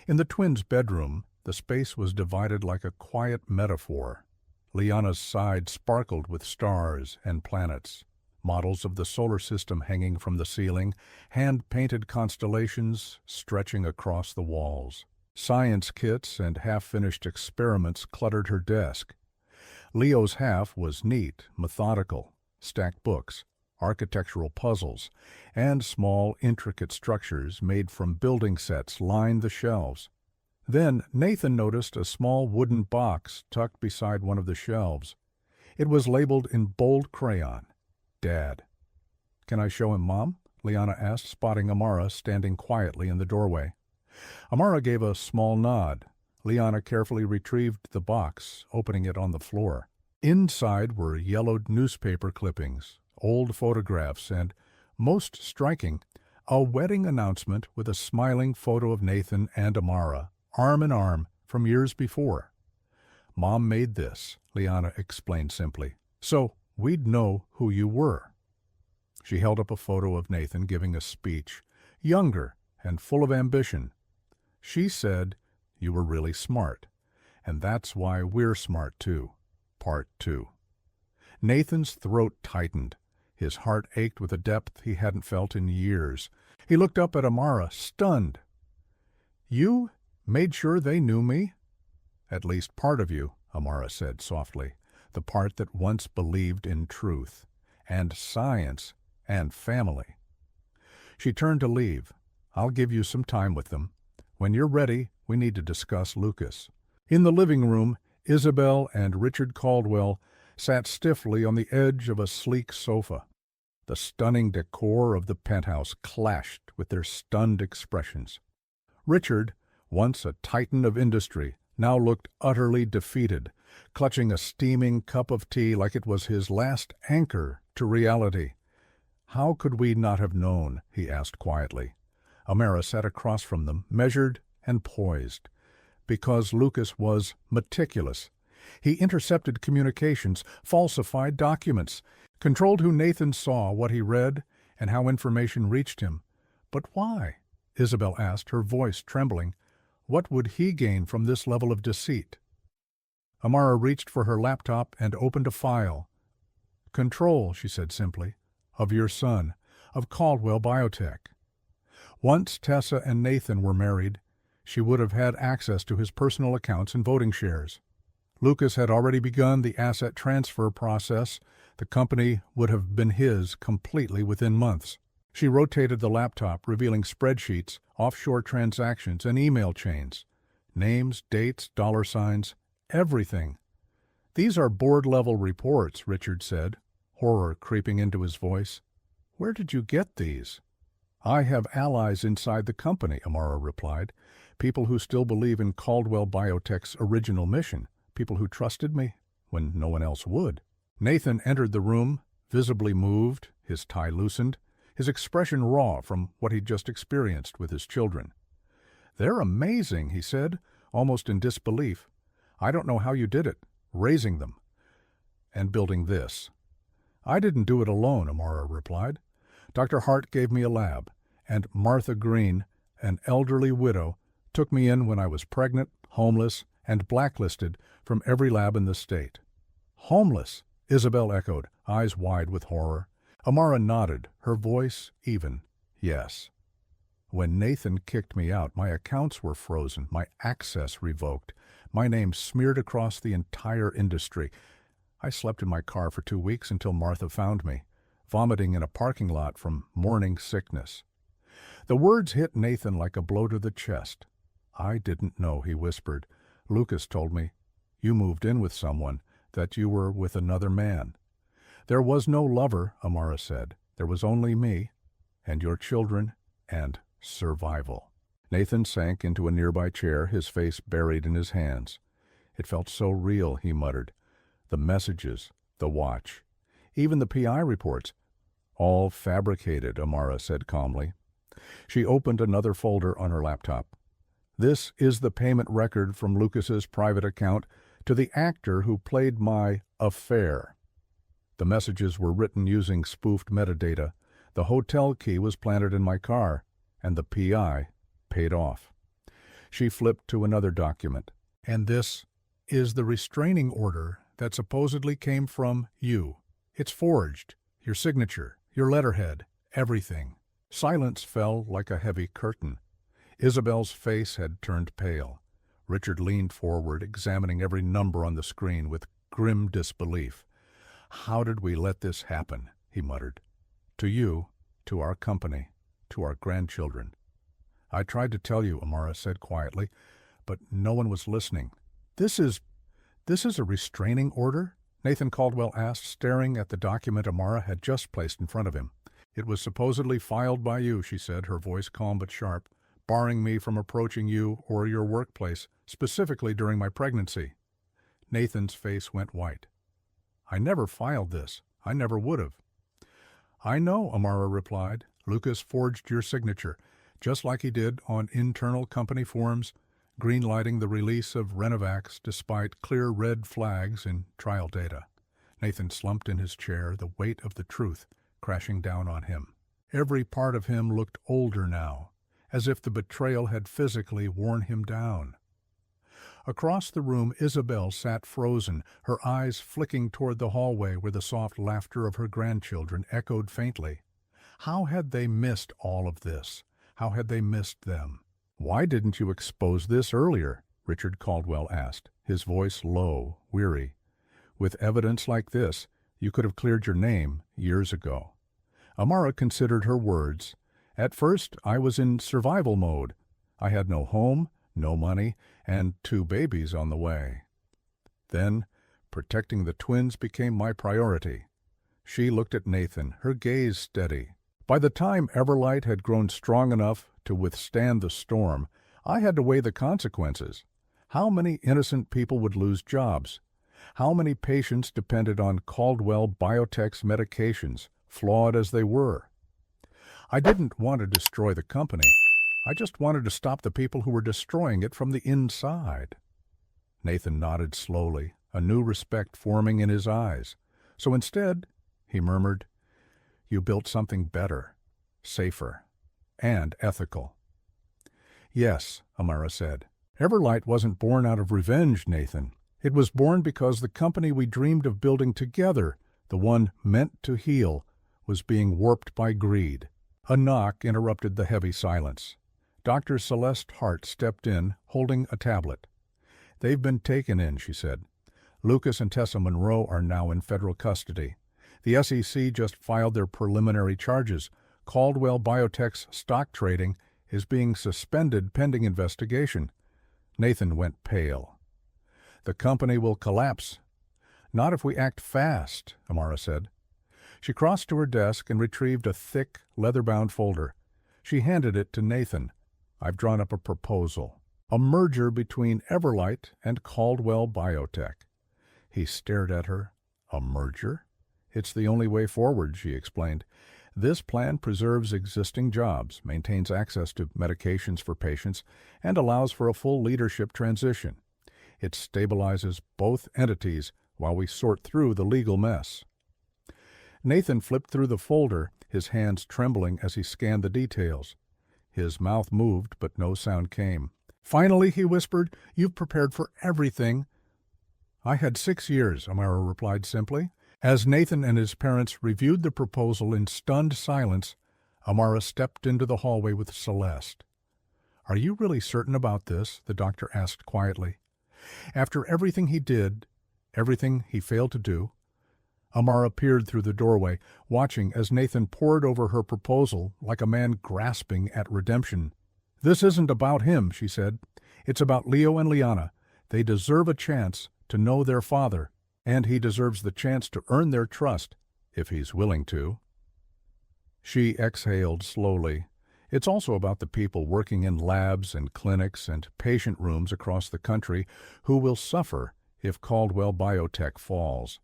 A: In the twins' bedroom, the space was divided like a quiet metaphor. Liana's side sparkled with stars and planets, models of the solar system hanging from the ceiling, hand-painted constellations stretching across the walls. Science kits and half-finished experiments cluttered her desk. Leo's half was neat, methodical, stacked books, architectural puzzles, and small, intricate structures made from building sets lined the shelves. Then Nathan noticed a small wooden box tucked beside one of the shelves. It was labeled in bold crayon, "Dad." "Can I show him, Mom?" Liana asked, spotting Amara standing quietly in the doorway. Amara gave a small nod. Liana carefully retrieved the box, opening it on the floor. Inside were yellowed newspaper clippings, old photographs, and, most striking, a wedding announcement with a smiling photo of Nathan and Amara, arm in arm, from years before. "Mom made this," Liana explained simply, "so we'd know who you were." She held up a photo of Nathan giving a speech, younger and full of ambition. She said, "You were really smart, and that's why we're smart too." Part 2. Nathan's throat tightened. His heart ached with a depth he hadn't felt in years. He looked up at Amara, stunned. "You made sure they knew me?" "At least part of you," Amara said softly, "the part that once believed in truth, and science, and family." She turned to leave. "I'll give you some time with them. When you're ready, we need to discuss Lucas." In the living room, Isabel and Richard Caldwell sat stiffly on the edge of a sleek sofa. The stunning decor of the penthouse clashed with their stunned expressions. Richard, once a titan of industry, now looked utterly defeated, clutching a steaming cup of tea like it was his last anchor to reality. "How could we not have known?" he asked quietly. Amara sat across from them, measured and poised. Because Lucas was meticulous. He intercepted communications, falsified documents, controlled who Nathan saw, what he read, and how information reached him. But why? Isabel asked, her voice trembling. What would he gain from this level of deceit? Amara reached for her laptop and opened a file. "Control," she said simply, "of your son, of Caldwell Biotech." Once Tessa and Nathan were married, she would have had access to his personal accounts and voting shares. Lucas had already begun the asset transfer process. The company would have been his completely within months. She rotated the laptop, revealing spreadsheets, offshore transactions, and email chains. Names, dates, dollar signs, everything. "These are board-level reports," Richard said, horror creeping into his voice. "Where did you get these?" "I have allies inside the company," Amara replied. "People who still believe in Caldwell Biotech's original mission. People who trusted me when no one else would." Nathan entered the room, visibly moved, his tie loosened, his expression raw from what he'd just experienced with his children. "They're amazing," he said, almost in disbelief. "I don't know how you did it, raising them and building this." "I didn't do it alone," Amara replied. "Dr. Hart gave me a lab, and Martha Green, an elderly widow, took me in when I was pregnant, homeless, and blacklisted from every lab in the state." "Homeless?" Isabel echoed, eyes wide with horror. Amara nodded, her voice even. "Yes. When Nathan kicked me out, my accounts were frozen, my access revoked, my name smeared across the entire industry. I slept in my car for 2 weeks until Martha found me, vomiting in a parking lot from morning sickness." The words hit Nathan like a blow to the chest. "I didn't know," he whispered. "Lucas told me. You moved in with someone, that you were with another man." "There was no lover," Amara said. "There was only me, and your children, and survival." Nathan sank into a nearby chair, his face buried in his hands. "It felt so real," he muttered. "The messages, the watch, even the PI reports. All fabricated," Amara said calmly. She opened another folder on her laptop. "This is the payment record from Lucas's private account to the actor who played my affair." The messages were written using spoofed metadata. The hotel key was planted in my car, and the PI paid off. She flipped to another document. "And this is the restraining order that supposedly came from you. It's forged. Your signature, your letterhead, everything." Silence fell like a heavy curtain. Isabel's face had turned pale. Richard leaned forward, examining every number on the screen with grim disbelief. "How did we let this happen?" he muttered. "To you, to our company, to our grandchildren." "I tried to tell you," Amara said quietly, "but no one was listening." This is a restraining order?" Nathan Caldwell asked, staring at the document Amara had just placed in front of him. "It was supposedly filed by you," she said, her voice calm but sharp, "barring me from approaching you or your workplace, specifically during my pregnancy." Nathan's face went white. "I never filed this. I never would have." "I know," Amara replied. "Lucas forged your signature, just like he did on internal company forms, greenlighting the release of Renovax despite clear red flags in trial data." Nathan slumped in his chair, the weight of the truth crashing down on him. Every part of him looked older now, as if the betrayal had physically worn him down. Across the room, Isabel sat frozen, her eyes flicking toward the hallway where the soft laughter of her grandchildren echoed faintly. How had they missed all of this? How had they missed them? "Why didn't you expose this earlier?" Richard Caldwell asked, his voice low, weary. "With evidence like this, you could have cleared your name years ago." Amara considered her words. "At first, I was in survival mode. I had no home, no money, and 2 babies on the way. Then, protecting the twins became my priority." She looked at Nathan, her gaze steady. By the time Everlight had grown strong enough to withstand the storm, I had to weigh the consequences. How many innocent people would lose jobs? How many patients depended on Caldwell Biotech's medications, flawed as they were? I didn't want to destroy the company. I just wanted to stop the people who were destroying it from the inside. Nathan nodded slowly, a new respect forming in his eyes. So instead, he murmured, you built something better, safer, and ethical. Yes, Amara said. Everlight wasn't born out of revenge, Nathan. It was born because the company we dreamed of building together, the one meant to heal, was being warped by greed. A knock interrupted the heavy silence. Dr. Celeste Hart stepped in, holding a tablet. They've been taken in, she said. Lucas and Tessa Monroe are now in federal custody. The SEC just filed their preliminary charges. Caldwell Biotech's stock trading is being suspended pending investigation. Nathan went pale. The company will collapse. Not if we act fast, Amara said. She crossed to her desk and retrieved a thick, leather-bound folder. She handed it to Nathan. I've drawn up a proposal. A merger between Everlight and Caldwell Biotech. He stared at her. A merger? It's the only way forward, she explained. This plan preserves existing jobs, maintains access to medications for patients, and allows for a full leadership transition. It stabilizes both entities while we sort through the legal mess. Nathan flipped through the folder, his hands trembling as he scanned the details. His mouth moved, but no sound came. Finally, he whispered, you've prepared for everything. I had 6 years, Amara replied simply. As Nathan and his parents reviewed the proposal in stunned silence, Amara stepped into the hallway with Celeste. Are you really certain about this? The doctor asked quietly. After everything he did, everything he failed to do, Amara peered through the doorway, watching as Nathan pored over her proposal like a man grasping at redemption. This isn't about him, she said. It's about Leo and Liana. They deserve a chance to know their father, and he deserves the chance to earn their trust, if he's willing to. She exhaled slowly. It's also about the people working in labs and clinics and patient rooms across the country who will suffer if Caldwell Biotech falls.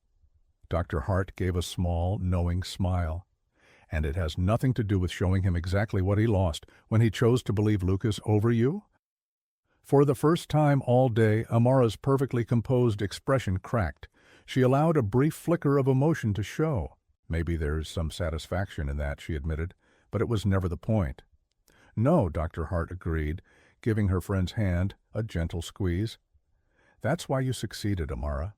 A: Dr. Hart gave a small, knowing smile. And it has nothing to do with showing him exactly what he lost when he chose to believe Lucas over you? For the first time all day, Amara's perfectly composed expression cracked. She allowed a brief flicker of emotion to show. Maybe there's some satisfaction in that, she admitted, but it was never the point. No, Dr. Hart agreed, giving her friend's hand a gentle squeeze. That's why you succeeded, Amara.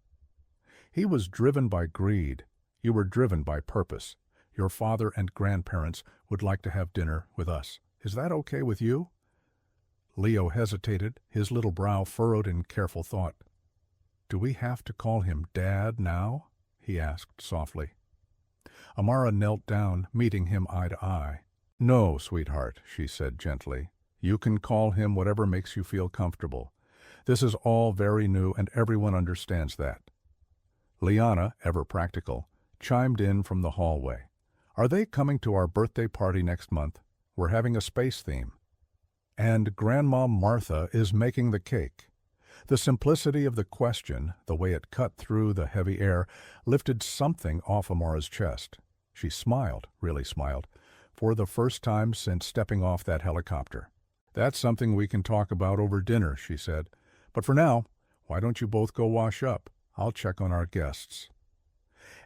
A: He was driven by greed. You were driven by purpose. Your father and grandparents would like to have dinner with us. Is that okay with you? Leo hesitated, his little brow furrowed in careful thought. Do we have to call him Dad now? He asked softly. Amara knelt down, meeting him eye to eye. No, sweetheart, she said gently. You can call him whatever makes you feel comfortable. This is all very new, and everyone understands that. Liana, ever practical, chimed in from the hallway. Are they coming to our birthday party next month? We're having a space theme. And Grandma Martha is making the cake. The simplicity of the question, the way it cut through the heavy air, lifted something off Amara's chest. She smiled, really smiled, for the first time since stepping off that helicopter. That's something we can talk about over dinner, she said. But for now, why don't you both go wash up? I'll check on our guests.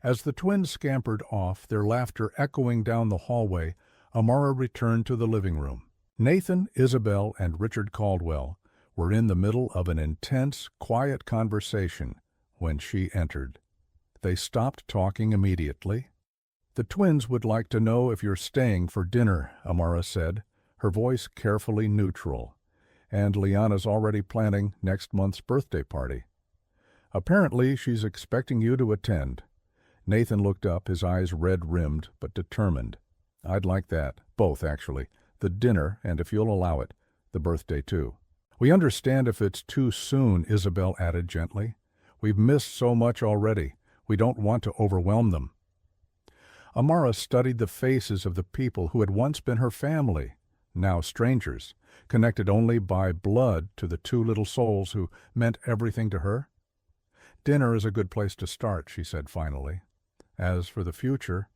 A: As the twins scampered off, their laughter echoing down the hallway, Amara returned to the living room. Nathan, Isabel, and Richard Caldwell were in the middle of an intense, quiet conversation when she entered. They stopped talking immediately. The twins would like to know if you're staying for dinner, Amara said, her voice carefully neutral. And Liana's already planning next month's birthday party. Apparently, she's expecting you to attend. Nathan looked up, his eyes red-rimmed but determined. I'd like that, both actually, the dinner and, if you'll allow it, the birthday too. We understand if it's too soon, Isabel added gently. We've missed so much already. We don't want to overwhelm them. Amara studied the faces of the people who had once been her family, now strangers, connected only by blood to the two little souls who meant everything to her. "Dinner is a good place to start," she said finally. "As for the future,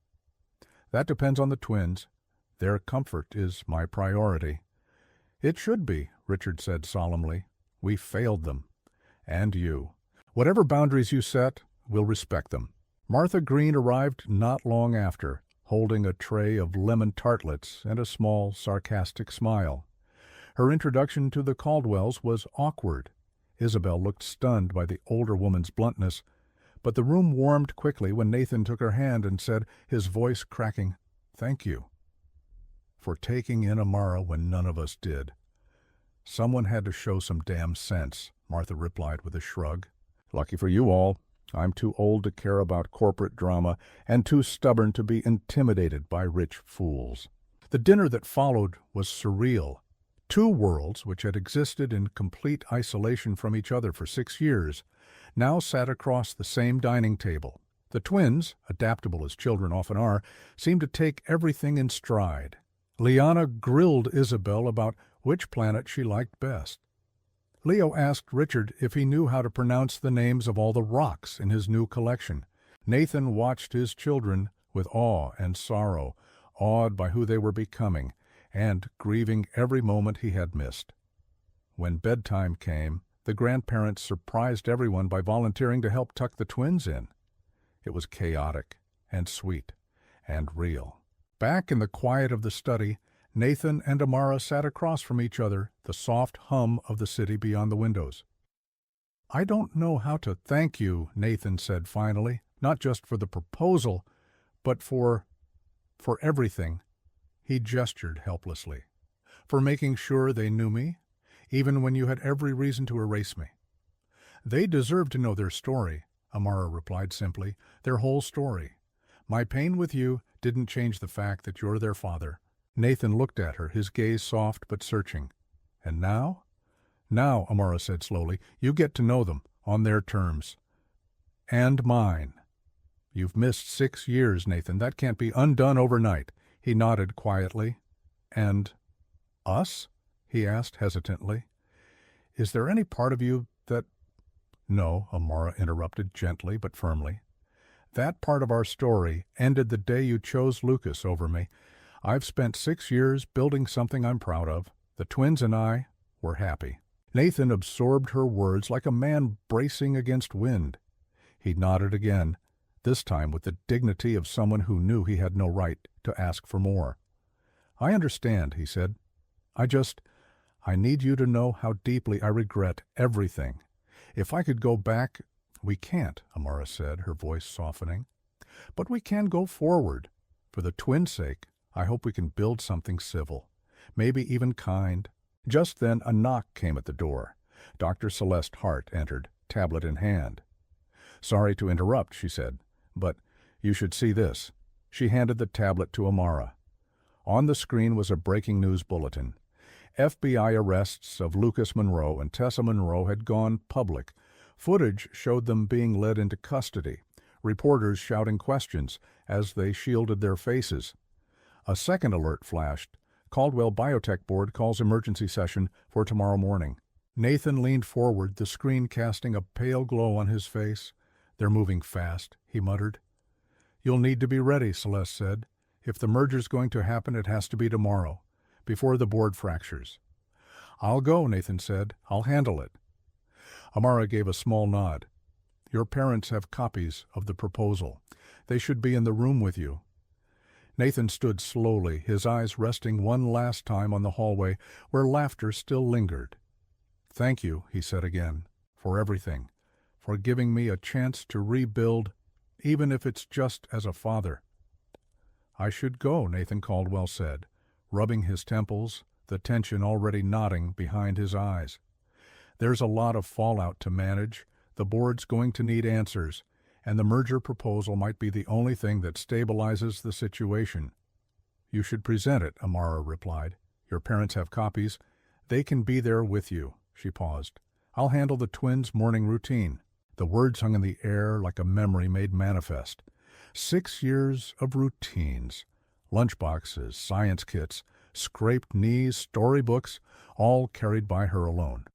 A: that depends on the twins. Their comfort is my priority." "It should be," Richard said solemnly. "We failed them. And you. Whatever boundaries you set, we'll respect them." Martha Green arrived not long after, holding a tray of lemon tartlets and a small, sarcastic smile. Her introduction to the Caldwells was awkward. Isabel looked stunned by the older woman's bluntness, but the room warmed quickly when Nathan took her hand and said, his voice cracking, "Thank you for taking in Amara when none of us did." "Someone had to show some damn sense," Martha replied with a shrug. "Lucky for you all. I'm too old to care about corporate drama and too stubborn to be intimidated by rich fools." The dinner that followed was surreal. Two worlds, which had existed in complete isolation from each other for 6 years, now sat across the same dining table. The twins, adaptable as children often are, seemed to take everything in stride. Liana grilled Isabel about which planet she liked best. Leo asked Richard if he knew how to pronounce the names of all the rocks in his new collection. Nathan watched his children with awe and sorrow, awed by who they were becoming, and grieving every moment he had missed. When bedtime came, the grandparents surprised everyone by volunteering to help tuck the twins in. It was chaotic and sweet and real. Back in the quiet of the study, Nathan and Amara sat across from each other, the soft hum of the city beyond the windows. "I don't know how to thank you," Nathan said finally, "not just for the proposal, but for everything." He gestured helplessly. "For making sure they knew me, even when you had every reason to erase me." "They deserve to know their story," Amara replied simply, "their whole story. My pain with you didn't change the fact that you're their father." Nathan looked at her, his gaze soft but searching. "And now?" "Now," Amara said slowly, "you get to know them, on their terms. And mine." "You've missed 6 years, Nathan. That can't be undone overnight." He nodded quietly. "And us?" he asked hesitantly. "Is there any part of you that—" "No," Amara interrupted gently but firmly. "That part of our story ended the day you chose Lucas over me. I've spent 6 years building something I'm proud of. The twins and I were happy." Nathan absorbed her words like a man bracing against wind. He nodded again, this time with the dignity of someone who knew he had no right to ask for more. "I understand," he said. I need you to know how deeply I regret everything. If I could go back—" "We can't," Amara said, her voice softening. "But we can go forward. For the twins' sake, I hope we can build something civil, maybe even kind." Just then a knock came at the door. Dr. Celeste Hart entered, tablet in hand. "Sorry to interrupt," she said, "but you should see this." She handed the tablet to Amara. On the screen was a breaking news bulletin. FBI arrests of Lucas Monroe and Tessa Monroe had gone public. Footage showed them being led into custody, reporters shouting questions as they shielded their faces. A second alert flashed. Caldwell Biotech Board calls emergency session for tomorrow morning. Nathan leaned forward, the screen casting a pale glow on his face. "They're moving fast," he muttered. "You'll need to be ready," Celeste said. "If the merger's going to happen, it has to be tomorrow, before the board fractures." "I'll go," Nathan said. "I'll handle it." Amara gave a small nod. "Your parents have copies of the proposal. They should be in the room with you." Nathan stood slowly, his eyes resting one last time on the hallway where laughter still lingered. "Thank you," he said again, "for everything, for giving me a chance to rebuild, even if it's just as a father." "I should go," Nathan Caldwell said, rubbing his temples, the tension already knotting behind his eyes. "There's a lot of fallout to manage. The board's going to need answers, and the merger proposal might be the only thing that stabilizes the situation." "You should present it," Amara replied. "Your parents have copies. They can be there with you." She paused. "I'll handle the twins' morning routine." The words hung in the air like a memory made manifest. 6 years of routines. Lunchboxes, science kits, scraped knees, storybooks, all carried by her alone.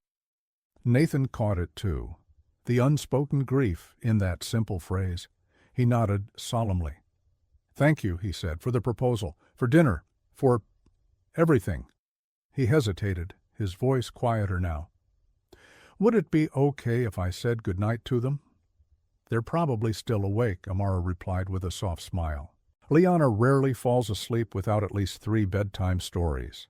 A: Nathan caught it too, the unspoken grief in that simple phrase. He nodded solemnly. "Thank you," he said, "for the proposal, for dinner, for everything." He hesitated, his voice quieter now. "Would it be okay if I said good night to them?" "They're probably still awake," Amara replied with a soft smile. "Liana rarely falls asleep without at least 3 bedtime stories."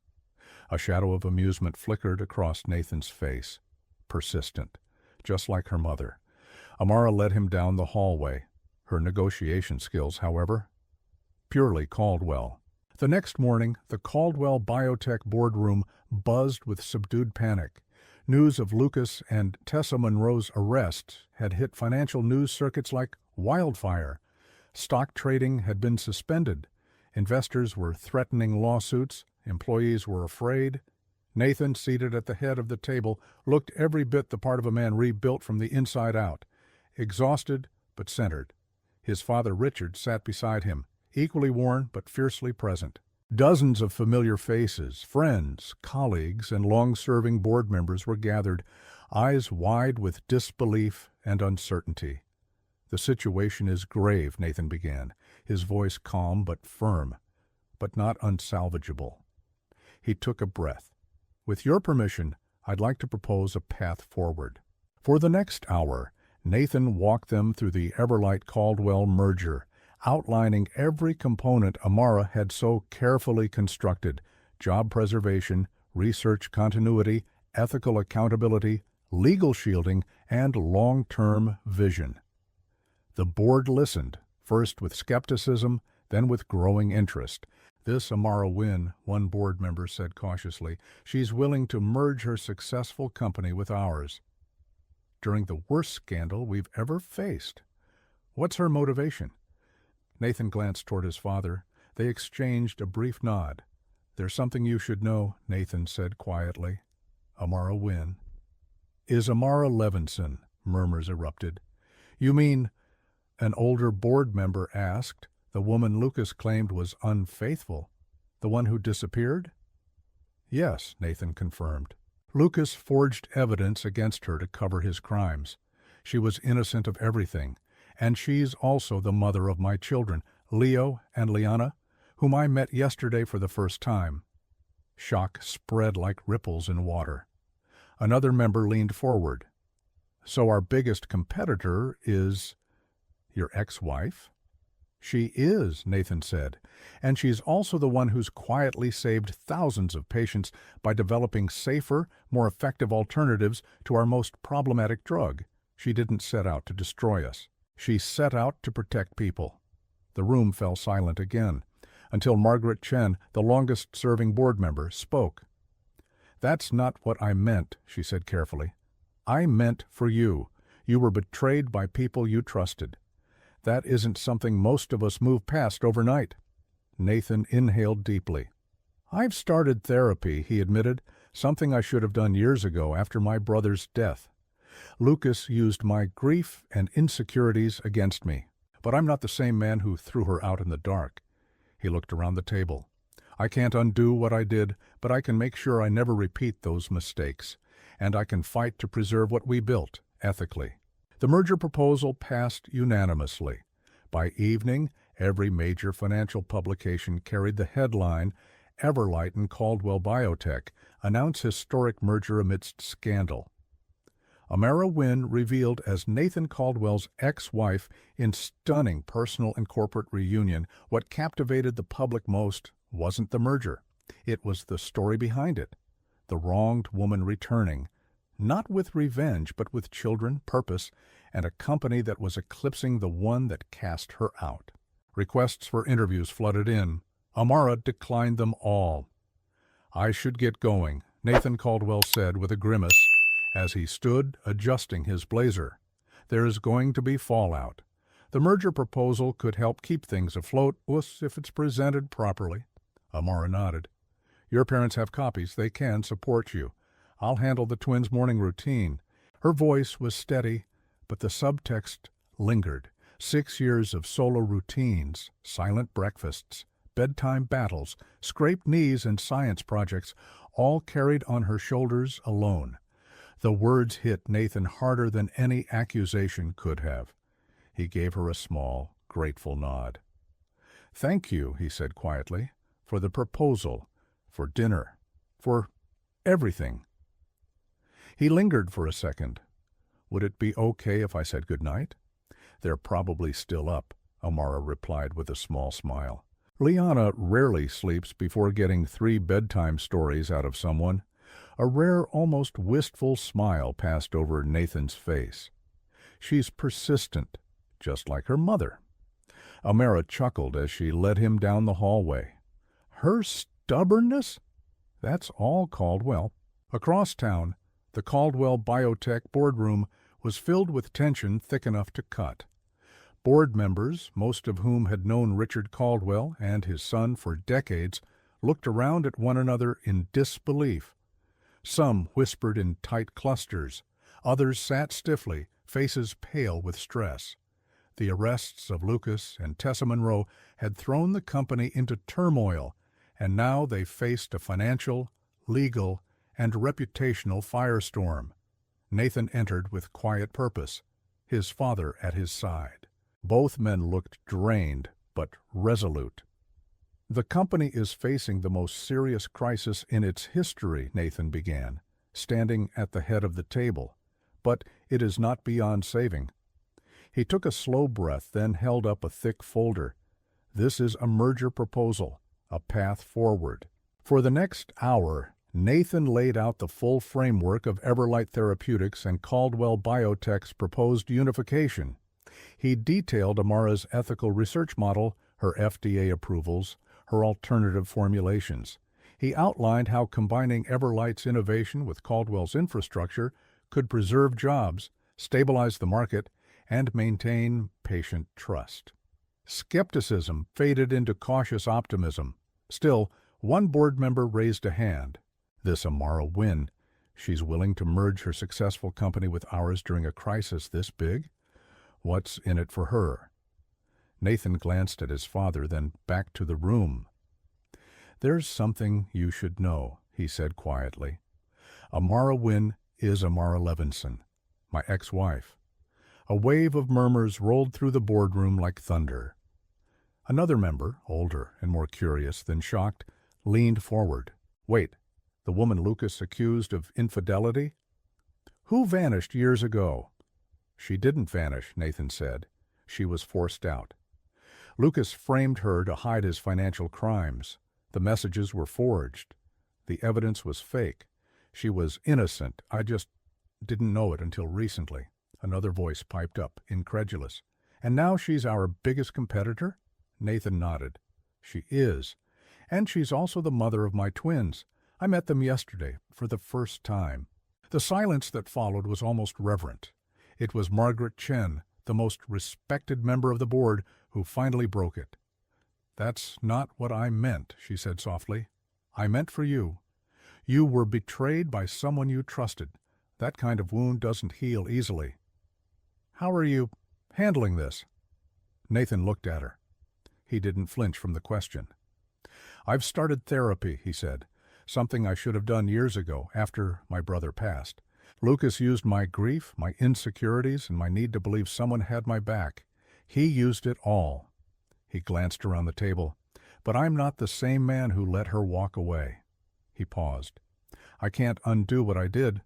A: A shadow of amusement flickered across Nathan's face. Persistent, just like her mother. Amara led him down the hallway. Her negotiation skills, however, purely Caldwell. The next morning, the Caldwell Biotech boardroom buzzed with subdued panic. News of Lucas and Tessa Monroe's arrest had hit financial news circuits like wildfire. Stock trading had been suspended. Investors were threatening lawsuits. Employees were afraid. Nathan, seated at the head of the table, looked every bit the part of a man rebuilt from the inside out. Exhausted, but centered. His father, Richard, sat beside him, equally worn but fiercely present. Dozens of familiar faces, friends, colleagues, and long-serving board members were gathered, eyes wide with disbelief and uncertainty. "The situation is grave," Nathan began, his voice calm but firm, but not unsalvageable. He took a breath. "With your permission, I'd like to propose a path forward." For the next hour, Nathan walked them through the Everlight-Caldwell merger, outlining every component Amara had so carefully constructed: job preservation, research continuity, ethical accountability, legal shielding, and long-term vision. The board listened, first with skepticism, then with growing interest. "This Amara Wynn," one board member said cautiously, "she's willing to merge her successful company with ours. During the worst scandal we've ever faced. What's her motivation?" Nathan glanced toward his father. They exchanged a brief nod. "There's something you should know," Nathan said quietly. "Amara Wynn." "Is Amara Levinson," murmurs erupted. "You mean," an older board member asked, "the woman Lucas claimed was unfaithful? The one who disappeared?" "Yes," Nathan confirmed. "Lucas forged evidence against her to cover his crimes. She was innocent of everything. And she's also the mother of my children, Leo and Liana, whom I met yesterday for the first time." Shock spread like ripples in water. Another member leaned forward. "So our biggest competitor is your ex-wife?" "She is," Nathan said, "and she's also the one who's quietly saved thousands of patients by developing safer, more effective alternatives to our most problematic drug. She didn't set out to destroy us. She set out to protect people." The room fell silent again, until Margaret Chen, the longest-serving board member, spoke. "That's not what I meant," she said carefully. "I meant for you. You were betrayed by people you trusted. That isn't something most of us move past overnight." Nathan inhaled deeply. "I've started therapy," he admitted, "something I should have done years ago after my brother's death. Lucas used my grief and insecurities against me, but I'm not the same man who threw her out in the dark." He looked around the table. "I can't undo what I did, but I can make sure I never repeat those mistakes, and I can fight to preserve what we built, ethically." The merger proposal passed unanimously. By evening, every major financial publication carried the headline, "Everlight and Caldwell Biotech announce historic merger amidst scandal." Amara Wynn revealed as Nathan Caldwell's ex-wife in stunning personal and corporate reunion. What captivated the public most wasn't the merger. It was the story behind it. The wronged woman returning, not with revenge, but with children, purpose, and a company that was eclipsing the one that cast her out. Requests for interviews flooded in. Amara declined them all. "I should get going," Nathan Caldwell said with a grimace, as he stood adjusting his blazer. "There is going to be fallout. The merger proposal could help keep things afloat if it's presented properly." Amara nodded. "Your parents have copies. They can support you. I'll handle the twins' morning routine." Her voice was steady, but the subtext lingered. 6 years of solo routines, silent breakfasts, bedtime battles, scraped knees and science projects, all carried on her shoulders alone. The words hit Nathan harder than any accusation could have. He gave her a small, grateful nod. "Thank you," he said quietly, "for the proposal, for dinner, for everything." He lingered for a second. "Would it be okay if I said good night?" "They're probably still up," Amara replied with a small smile. Liana rarely sleeps before getting 3 bedtime stories out of someone. A rare, almost wistful smile passed over Nathan's face. "She's persistent, just like her mother." Amara chuckled as she led him down the hallway. "Her stubbornness? That's all Caldwell." Across town, the Caldwell Biotech boardroom was filled with tension thick enough to cut. Board members, most of whom had known Richard Caldwell and his son for decades, looked around at one another in disbelief. Some whispered in tight clusters. Others sat stiffly, faces pale with stress. The arrests of Lucas and Tessa Monroe had thrown the company into turmoil, and now they faced a financial, legal, and reputational firestorm. Nathan entered with quiet purpose, his father at his side. Both men looked drained, but resolute. "The company is facing the most serious crisis in its history," Nathan began, standing at the head of the table. "But it is not beyond saving." He took a slow breath, then held up a thick folder. "This is a merger proposal, a path forward." For the next hour, Nathan laid out the full framework of Everlight Therapeutics and Caldwell Biotech's proposed unification. He detailed Amara's ethical research model, her FDA approvals, her alternative formulations. He outlined how combining Everlight's innovation with Caldwell's infrastructure could preserve jobs, stabilize the market, and maintain patient trust. Skepticism faded into cautious optimism. Still, one board member raised a hand. "This Amara win. She's willing to merge her successful company with ours during a crisis this big? What's in it for her?" Nathan glanced at his father, then back to the room. "There's something you should know," he said quietly. "Amara Wynne is Amara Levinson, my ex-wife." A wave of murmurs rolled through the boardroom like thunder. Another member, older and more curious than shocked, leaned forward. "Wait, the woman Lucas accused of infidelity? Who vanished years ago?" "She didn't vanish," Nathan said. "She was forced out. Lucas framed her to hide his financial crimes. The messages were forged. The evidence was fake. She was innocent. I just didn't know it until recently." Another voice piped up, incredulous. "And now she's our biggest competitor?" Nathan nodded. "She is. And she's also the mother of my twins. I met them yesterday, for the first time." The silence that followed was almost reverent. It was Margaret Chen, the most respected member of the board, who finally broke it. "That's not what I meant," she said softly. "I meant for you. You were betrayed by someone you trusted. That kind of wound doesn't heal easily. How are you handling this?" Nathan looked at her. He didn't flinch from the question. "I've started therapy," he said, "something I should have done years ago, after my brother passed. Lucas used my grief, my insecurities, and my need to believe someone had my back. He used it all." He glanced around the table. "But I'm not the same man who let her walk away." He paused. "I can't undo what I did,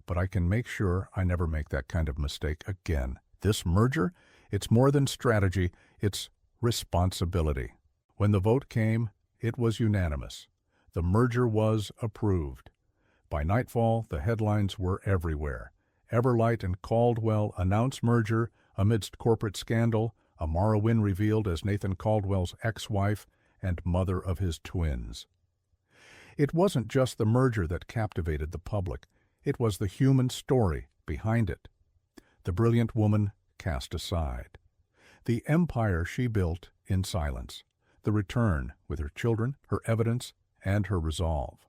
A: but I can make sure I never make that kind of mistake again. This merger, it's more than strategy, it's responsibility." When the vote came, it was unanimous. The merger was approved. By nightfall, the headlines were everywhere. Everlight and Caldwell announce merger amidst corporate scandal, Amara Wynne revealed as Nathan Caldwell's ex-wife and mother of his twins. It wasn't just the merger that captivated the public. It was the human story behind it. The brilliant woman cast aside. The empire she built in silence. The return with her children, her evidence, and her resolve.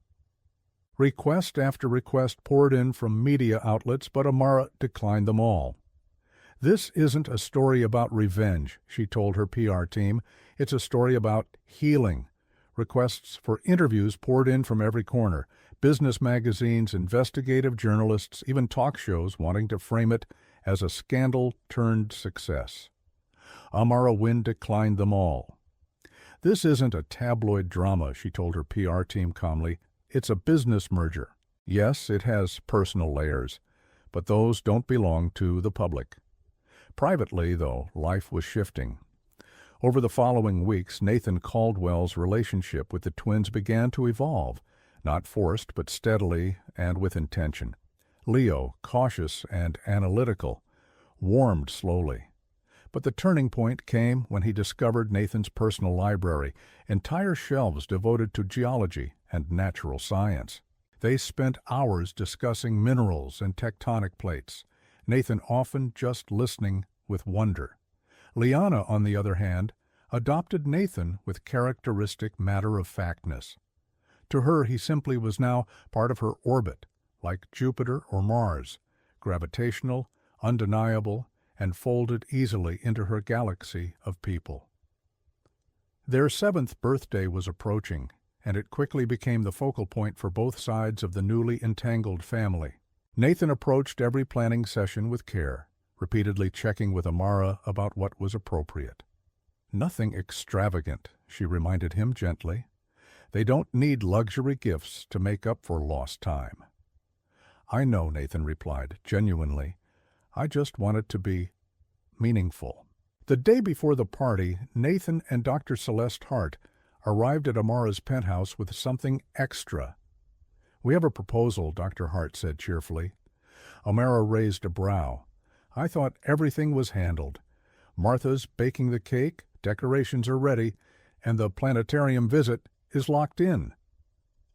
A: Request after request poured in from media outlets, but Amara declined them all. "This isn't a story about revenge," she told her PR team. "It's a story about healing." Requests for interviews poured in from every corner. Business magazines, investigative journalists, even talk shows wanting to frame it as a scandal-turned success. Amara Wynn declined them all. "This isn't a tabloid drama," she told her PR team calmly. "It's a business merger. Yes, it has personal layers, but those don't belong to the public." Privately, though, life was shifting. Over the following weeks, Nathan Caldwell's relationship with the twins began to evolve, not forced, but steadily and with intention. Leo, cautious and analytical, warmed slowly. But the turning point came when he discovered Nathan's personal library, entire shelves devoted to geology and natural science. They spent hours discussing minerals and tectonic plates, Nathan often just listening with wonder. Liana, on the other hand, adopted Nathan with characteristic matter-of-factness. To her, he simply was now part of her orbit, like Jupiter or Mars, gravitational, undeniable, and folded easily into her galaxy of people. Their 7th birthday was approaching, and it quickly became the focal point for both sides of the newly entangled family. Nathan approached every planning session with care, repeatedly checking with Amara about what was appropriate. "Nothing extravagant," she reminded him gently. "They don't need luxury gifts to make up for lost time." "I know," Nathan replied, genuinely. "I just want it to be meaningful." The day before the party, Nathan and Dr. Celeste Hart arrived at Amara's penthouse with something extra. "We have a proposal," Dr. Hart said cheerfully. Amara raised a brow. "I thought everything was handled. Martha's baking the cake, decorations are ready, and the planetarium visit is locked in."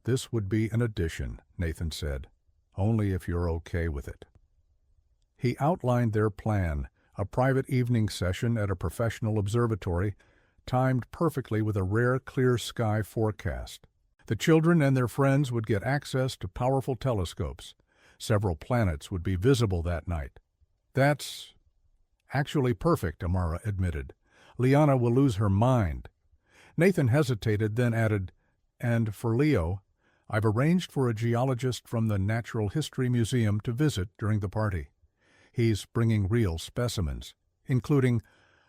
A: "This would be an addition," Nathan said. "Only if you're okay with it." He outlined their plan, a private evening session at a professional observatory, timed perfectly with a rare clear sky forecast. The children and their friends would get access to powerful telescopes. Several planets would be visible that night. "That's actually perfect," Amara admitted. "Liana will lose her mind." Nathan hesitated, then added, "And for Leo, I've arranged for a geologist from the Natural History Museum to visit during the party. He's bringing real specimens, including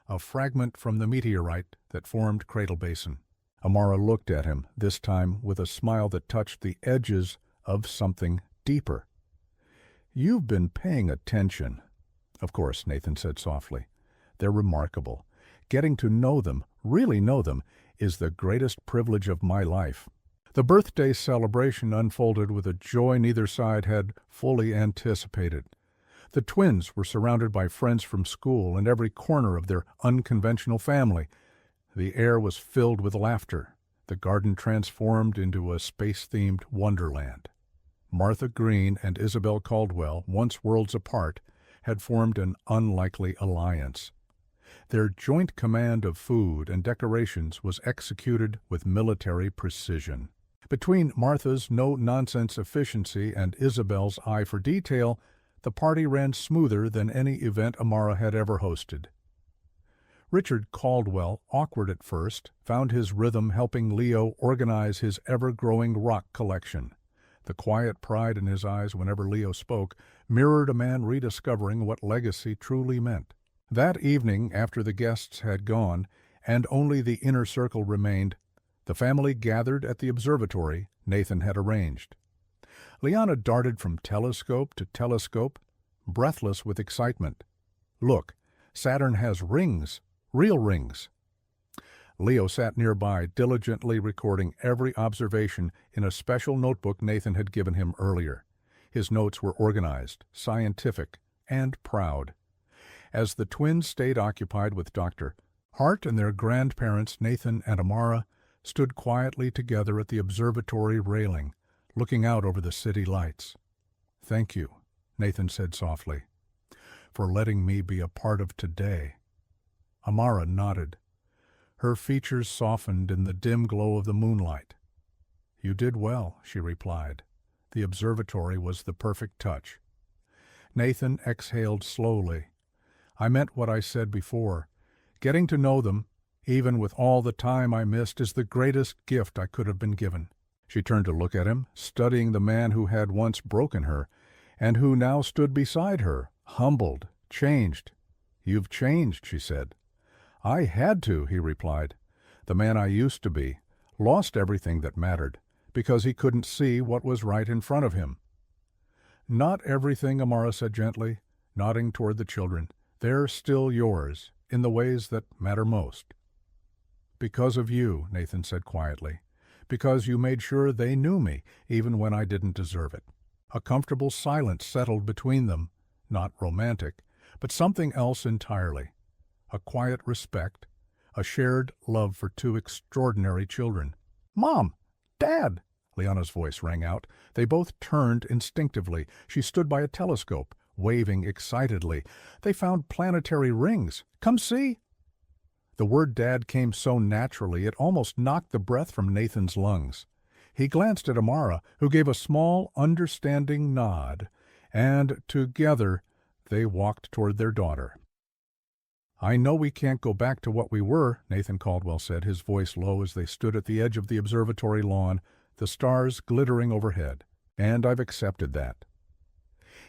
A: a fragment from the meteorite that formed Cradle Basin." Amara looked at him, this time with a smile that touched the edges of something deeper. "You've been paying attention." "Of course," Nathan said softly. "They're remarkable. Getting to know them, really know them, is the greatest privilege of my life." The birthday celebration unfolded with a joy neither side had fully anticipated. The twins were surrounded by friends from school and every corner of their unconventional family. The air was filled with laughter, the garden transformed into a space-themed wonderland. Martha Green and Isabel Caldwell, once worlds apart, had formed an unlikely alliance. Their joint command of food and decorations was executed with military precision. Between Martha's no-nonsense efficiency and Isabel's eye for detail, the party ran smoother than any event Amara had ever hosted. Richard Caldwell, awkward at first, found his rhythm helping Leo organize his ever-growing rock collection. The quiet pride in his eyes whenever Leo spoke mirrored a man rediscovering what legacy truly meant. That evening, after the guests had gone, and only the inner circle remained, the family gathered at the observatory Nathan had arranged. Liana darted from telescope to telescope, breathless with excitement. "Look, Saturn has rings, real rings." Leo sat nearby, diligently recording every observation in a special notebook Nathan had given him earlier. His notes were organized, scientific, and proud. As the twins stayed occupied with Dr. Hart and their grandparents, Nathan and Amara, stood quietly together at the observatory railing, looking out over the city lights. "Thank you," Nathan said softly, "for letting me be a part of today." Amara nodded. Her features softened in the dim glow of the moonlight. "You did well," she replied. The observatory was the perfect touch. Nathan exhaled slowly. I meant what I said before. Getting to know them, even with all the time I missed, is the greatest gift I could have been given." She turned to look at him, studying the man who had once broken her, and who now stood beside her, humbled, changed. "You've changed," she said. "I had to," he replied. "The man I used to be lost everything that mattered, because he couldn't see what was right in front of him." "Not everything," Amara said gently, nodding toward the children. "They're still yours, in the ways that matter most." "Because of you," Nathan said quietly. "Because you made sure they knew me, even when I didn't deserve it." A comfortable silence settled between them, not romantic, but something else entirely. A quiet respect, a shared love for two extraordinary children. "Mom! Dad!" Liana's voice rang out. They both turned instinctively. She stood by a telescope, waving excitedly. "They found planetary rings. Come see!" The word Dad came so naturally it almost knocked the breath from Nathan's lungs. He glanced at Amara, who gave a small, understanding nod, and together they walked toward their daughter. "I know we can't go back to what we were," Nathan Caldwell said, his voice low as they stood at the edge of the observatory lawn, the stars glittering overhead. "And I've accepted that."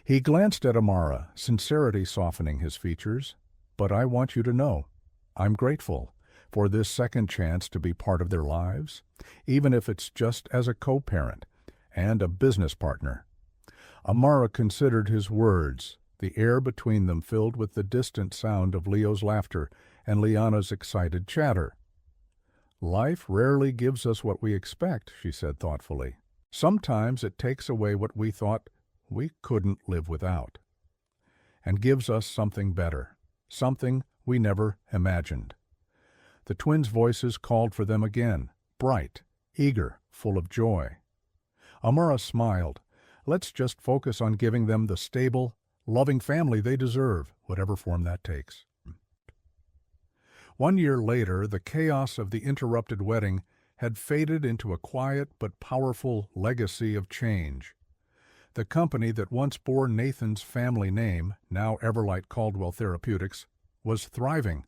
A: He glanced at Amara, sincerity softening his features. "But I want you to know, I'm grateful for this second chance to be part of their lives, even if it's just as a co-parent and a business partner." Amara considered his words, the air between them filled with the distant sound of Leo's laughter and Liana's excited chatter. "Life rarely gives us what we expect," she said thoughtfully. "Sometimes it takes away what we thought we couldn't live without, and gives us something better, something we never imagined." The twins' voices called for them again, bright, eager, full of joy. Amara smiled. "Let's just focus on giving them the stable, loving family they deserve, whatever form that takes." 1 year later, the chaos of the interrupted wedding had faded into a quiet but powerful legacy of change. The company that once bore Nathan's family name, now Everlight Caldwell Therapeutics, was thriving.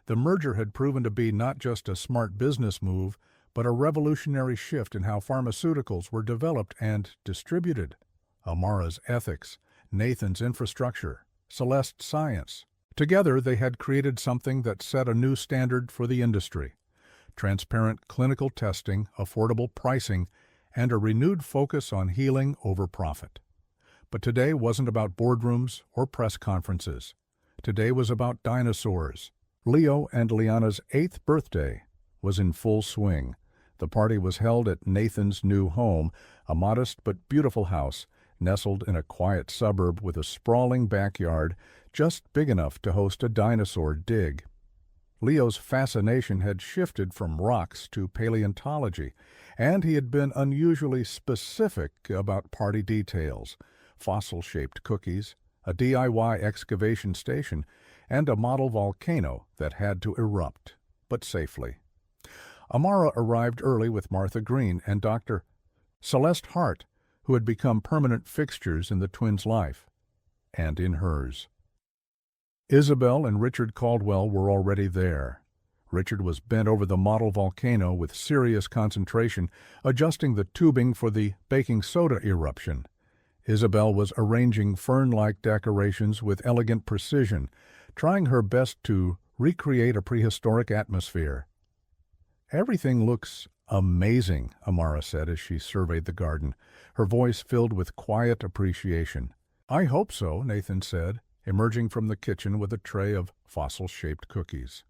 A: The merger had proven to be not just a smart business move, but a revolutionary shift in how pharmaceuticals were developed and distributed. Amara's ethics, Nathan's infrastructure, Celeste's science. Together they had created something that set a new standard for the industry. Transparent clinical testing, affordable pricing, and a renewed focus on healing over profit. But today wasn't about boardrooms or press conferences. Today was about dinosaurs. Leo and Liana's 8th birthday was in full swing. The party was held at Nathan's new home, a modest but beautiful house, nestled in a quiet suburb with a sprawling backyard just big enough to host a dinosaur dig. Leo's fascination had shifted from rocks to paleontology, and he had been unusually specific about party details: fossil-shaped cookies, a DIY excavation station, and a model volcano that had to erupt, but safely. Amara arrived early with Martha Green and Dr. Celeste Hart, who had become permanent fixtures in the twins' life, and in hers. Isabel and Richard Caldwell were already there. Richard was bent over the model volcano with serious concentration, adjusting the tubing for the baking soda eruption. Isabel was arranging fern-like decorations with elegant precision, trying her best to recreate a prehistoric atmosphere. "Everything looks amazing," Amara said as she surveyed the garden, her voice filled with quiet appreciation. "I hope so," Nathan said, emerging from the kitchen with a tray of fossil-shaped cookies.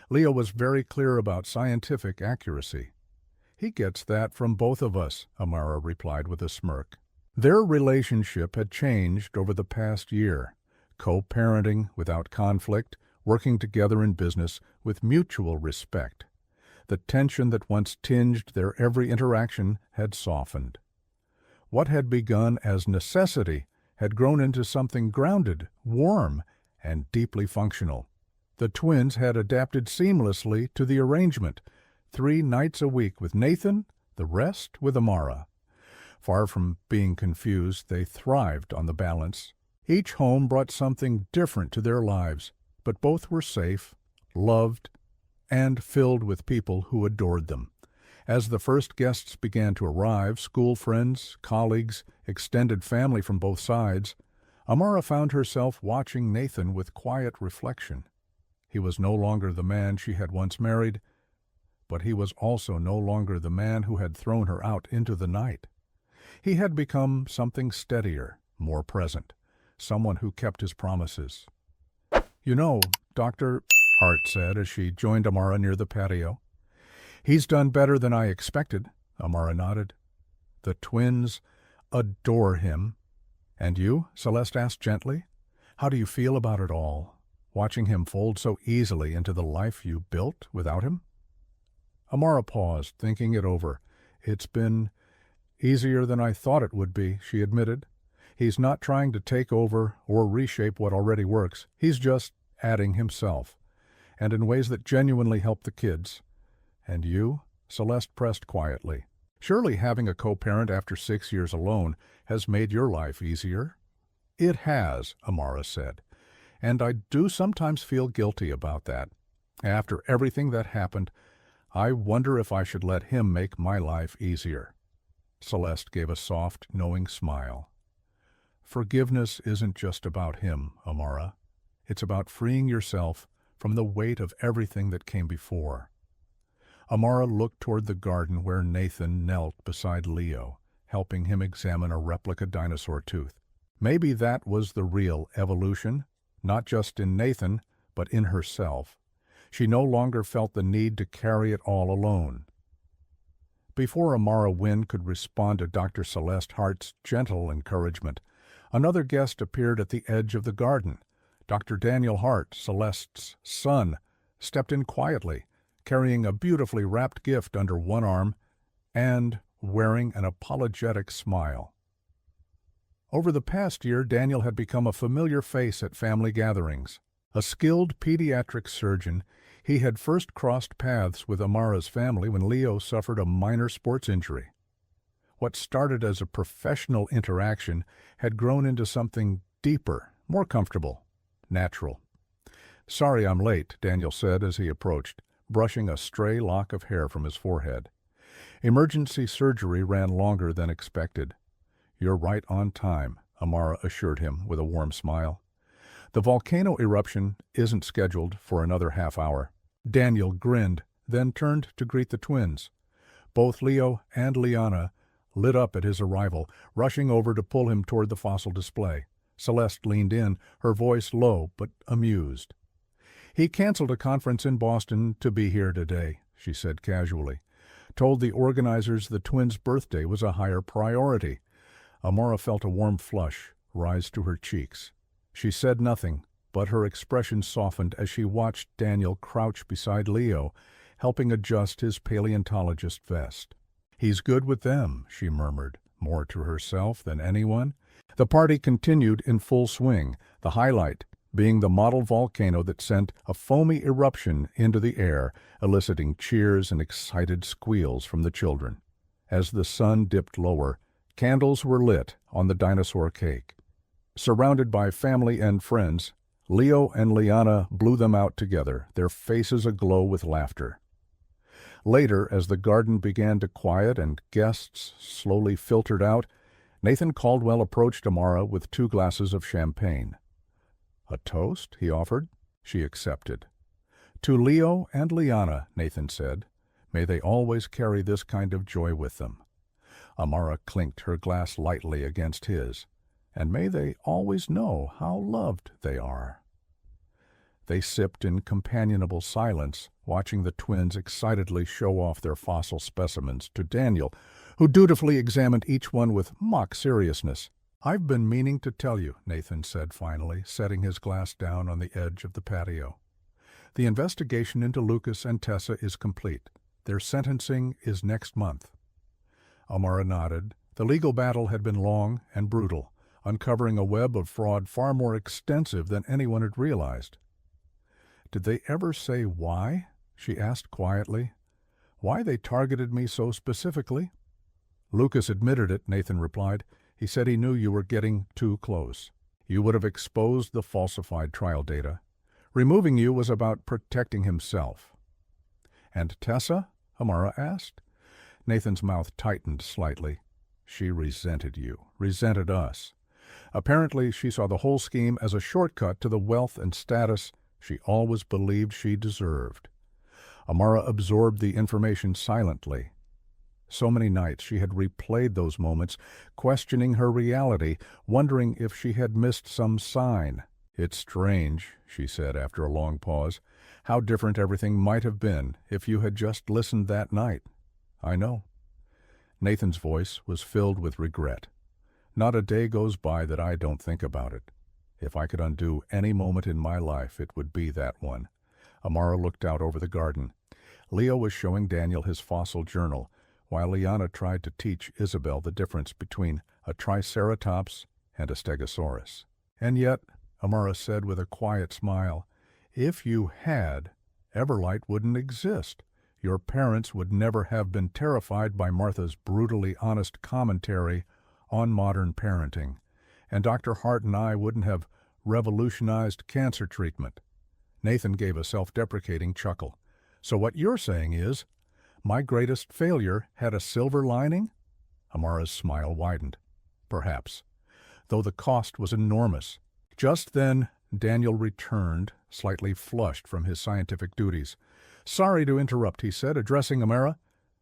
A: Leo was very clear about scientific accuracy. "He gets that from both of us," Amara replied with a smirk. Their relationship had changed over the past year, co-parenting without conflict, working together in business with mutual respect. The tension that once tinged their every interaction had softened. What had begun as necessity had grown into something grounded, warm, and deeply functional. The twins had adapted seamlessly to the arrangement, 3 nights a week with Nathan, the rest with Amara. Far from being confused, they thrived on the balance. Each home brought something different to their lives, but both were safe, loved, and filled with people who adored them. As the first guests began to arrive, school friends, colleagues, extended family from both sides, Amara found herself watching Nathan with quiet reflection. He was no longer the man she had once married, but he was also no longer the man who had thrown her out into the night. He had become something steadier, more present, someone who kept his promises. "You know, Dr. Hart said as she joined Amara near the patio. "He's done better than I expected," Amara nodded. "The twins adore him." "And you?" Celeste asked gently. "How do you feel about it all, watching him fold so easily into the life you built without him?" Amara paused, thinking it over. "It's been easier than I thought it would be," she admitted. "He's not trying to take over or reshape what already works. He's just adding himself, and in ways that genuinely help the kids." "And you?" Celeste pressed quietly. "Surely having a co-parent after 6 years alone has made your life easier?" "It has," Amara said, "and I do sometimes feel guilty about that. After everything that happened, I wonder if I should let him make my life easier." Celeste gave a soft, knowing smile. "Forgiveness isn't just about him, Amara. It's about freeing yourself from the weight of everything that came before." Amara looked toward the garden where Nathan knelt beside Leo, helping him examine a replica dinosaur tooth. Maybe that was the real evolution, not just in Nathan, but in herself. She no longer felt the need to carry it all alone. Before Amara Wynne could respond to Dr. Celeste Hart's gentle encouragement, another guest appeared at the edge of the garden. Dr. Daniel Hart, Celeste's son, stepped in quietly, carrying a beautifully wrapped gift under one arm and wearing an apologetic smile. Over the past year, Daniel had become a familiar face at family gatherings. A skilled pediatric surgeon, he had first crossed paths with Amara's family when Leo suffered a minor sports injury. What started as a professional interaction had grown into something deeper, more comfortable, natural. "Sorry I'm late," Daniel said as he approached, brushing a stray lock of hair from his forehead. "Emergency surgery ran longer than expected." "You're right on time," Amara assured him with a warm smile. "The volcano eruption isn't scheduled for another half hour." Daniel grinned, then turned to greet the twins. Both Leo and Liana lit up at his arrival, rushing over to pull him toward the fossil display. Celeste leaned in, her voice low but amused. "He canceled a conference in Boston to be here today," she said casually. "Told the organizers the twins' birthday was a higher priority." Amara felt a warm flush rise to her cheeks. She said nothing, but her expression softened as she watched Daniel crouch beside Leo, helping adjust his paleontologist vest. "He's good with them," she murmured, more to herself than anyone. The party continued in full swing, the highlight being the model volcano that sent a foamy eruption into the air, eliciting cheers and excited squeals from the children. As the sun dipped lower, candles were lit on the dinosaur cake. Surrounded by family and friends, Leo and Liana blew them out together, their faces aglow with laughter. Later, as the garden began to quiet and guests slowly filtered out, Nathan Caldwell approached Amara with 2 glasses of champagne. "A toast?" he offered. She accepted. "To Leo and Liana," Nathan said. "May they always carry this kind of joy with them." Amara clinked her glass lightly against his. "And may they always know how loved they are." They sipped in companionable silence, watching the twins excitedly show off their fossil specimens to Daniel, who dutifully examined each one with mock seriousness. "I've been meaning to tell you," Nathan said finally, setting his glass down on the edge of the patio. "The investigation into Lucas and Tessa is complete. Their sentencing is next month." Amara nodded. The legal battle had been long and brutal, uncovering a web of fraud far more extensive than anyone had realized. "Did they ever say why?" she asked quietly. "Why they targeted me so specifically?" "Lucas admitted it," Nathan replied. "He said he knew you were getting too close." You would have exposed the falsified trial data. Removing you was about protecting himself. And Tessa? Amara asked. Nathan's mouth tightened slightly. She resented you, resented us. Apparently, she saw the whole scheme as a shortcut to the wealth and status she always believed she deserved. Amara absorbed the information silently. So many nights she had replayed those moments, questioning her reality, wondering if she had missed some sign. "It's strange," she said after a long pause, "how different everything might have been if you had just listened that night." "I know." Nathan's voice was filled with regret. "Not a day goes by that I don't think about it. If I could undo any moment in my life, it would be that one." Amara looked out over the garden. Leo was showing Daniel his fossil journal, while Liana tried to teach Isabel the difference between a Triceratops and a Stegosaurus. "And yet," Amara said with a quiet smile, "if you had, Everlight wouldn't exist. Your parents would never have been terrified by Martha's brutally honest commentary on modern parenting, and Dr. Hart and I wouldn't have revolutionized cancer treatment." Nathan gave a self-deprecating chuckle. "So what you're saying is, my greatest failure had a silver lining?" Amara's smile widened. "Perhaps, though the cost was enormous." Just then, Daniel returned, slightly flushed from his scientific duties. "Sorry to interrupt," he said, addressing Amara,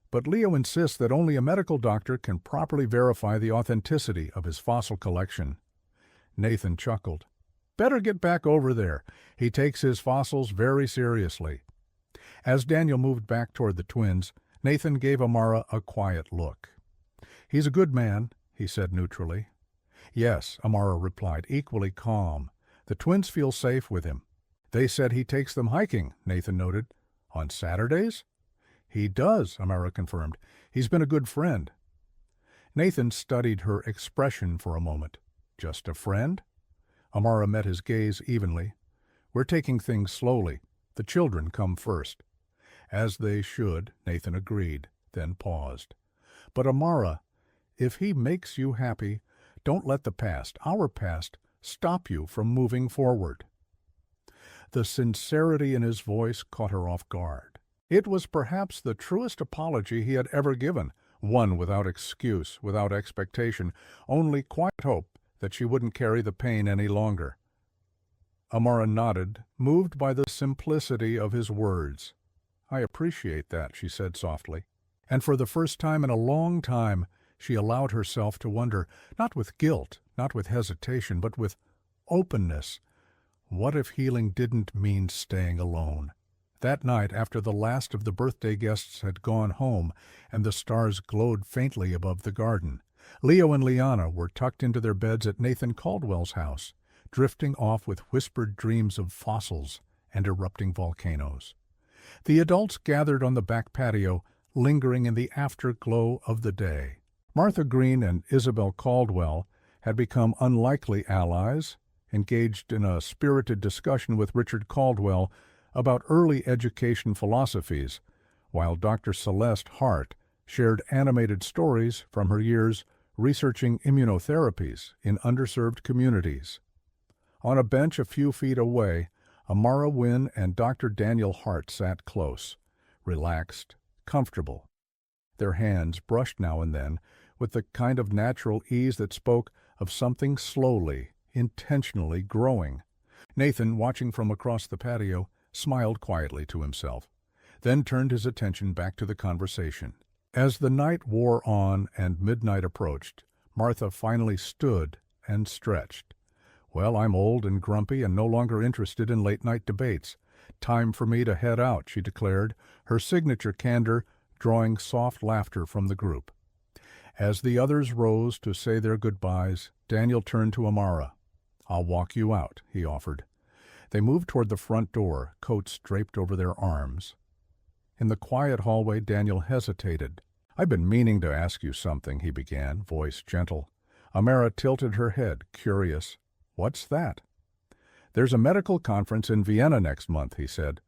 A: "but Leo insists that only a medical doctor can properly verify the authenticity of his fossil collection." Nathan chuckled. "Better get back over there. He takes his fossils very seriously." As Daniel moved back toward the twins, Nathan gave Amara a quiet look. "He's a good man," he said neutrally. "Yes," Amara replied, equally calm. "The twins feel safe with him." "They said he takes them hiking," Nathan noted. "On Saturdays?" "He does," Amara confirmed. "He's been a good friend." Nathan studied her expression for a moment. "Just a friend?" Amara met his gaze evenly. "We're taking things slowly. The children come first." "As they should," Nathan agreed, then paused. "But Amara, if he makes you happy, don't let the past, our past, stop you from moving forward." The sincerity in his voice caught her off guard. It was perhaps the truest apology he had ever given, one without excuse, without expectation, only quiet hope that she wouldn't carry the pain any longer. Amara nodded, moved by the simplicity of his words. "I appreciate that," she said softly. And for the first time in a long time, she allowed herself to wonder, not with guilt, not with hesitation, but with openness. What if healing didn't mean staying alone? That night, after the last of the birthday guests had gone home and the stars glowed faintly above the garden, Leo and Liana were tucked into their beds at Nathan Caldwell's house, drifting off with whispered dreams of fossils and erupting volcanoes. The adults gathered on the back patio, lingering in the afterglow of the day. Martha Green and Isabel Caldwell had become unlikely allies, engaged in a spirited discussion with Richard Caldwell about early education philosophies, while Dr. Celeste Hart shared animated stories from her years researching immunotherapies in underserved communities. On a bench a few feet away, Amara Wynne and Dr. Daniel Hart sat close, relaxed, comfortable. Their hands brushed now and then with the kind of natural ease that spoke of something slowly, intentionally growing. Nathan, watching from across the patio, smiled quietly to himself, then turned his attention back to the conversation. As the night wore on and midnight approached, Martha finally stood and stretched. "Well, I'm old and grumpy and no longer interested in late-night debates. Time for me to head out," she declared, her signature candor drawing soft laughter from the group. As the others rose to say their goodbyes, Daniel turned to Amara. "I'll walk you out," he offered. They moved toward the front door, coats draped over their arms. In the quiet hallway, Daniel hesitated. "I've been meaning to ask you something," he began, voice gentle. Amara tilted her head, curious. "What's that?" "There's a medical conference in Vienna next month," he said.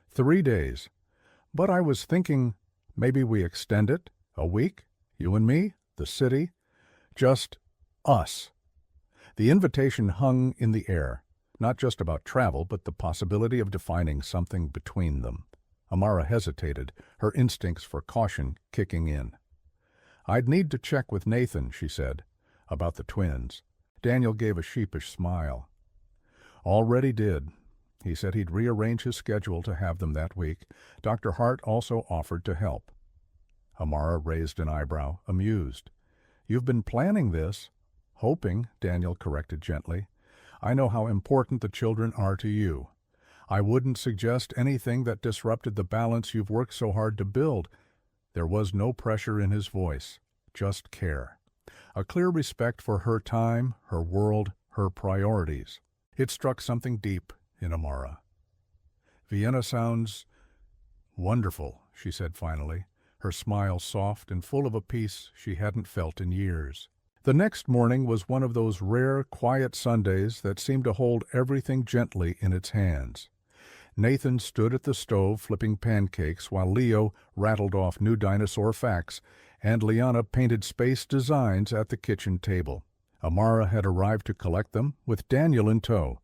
A: 3 days. But I was thinking maybe we extend it a week, you and me, the city, just us." The invitation hung in the air, not just about travel, but the possibility of defining something between them. Amara hesitated, her instincts for caution kicking in. "I'd need to check with Nathan," she said, "about the twins." Daniel gave a sheepish smile. "Already did. He said he'd rearrange his schedule to have them that week. Dr. Hart also offered to help." Amara raised an eyebrow, amused. "You've been planning this?" "Hoping," Daniel corrected gently. "I know how important the children are to you. I wouldn't suggest anything that disrupted the balance you've worked so hard to build." There was no pressure in his voice, just care. A clear respect for her time, her world, her priorities. It struck something deep in Amara. "Vienna sounds wonderful," she said finally, her smile soft and full of a peace she hadn't felt in years. The next morning was one of those rare, quiet Sundays that seemed to hold everything gently in its hands. Nathan stood at the stove flipping pancakes while Leo rattled off new dinosaur facts, and Liana painted space designs at the kitchen table. Amara had arrived to collect them, with Daniel in tow.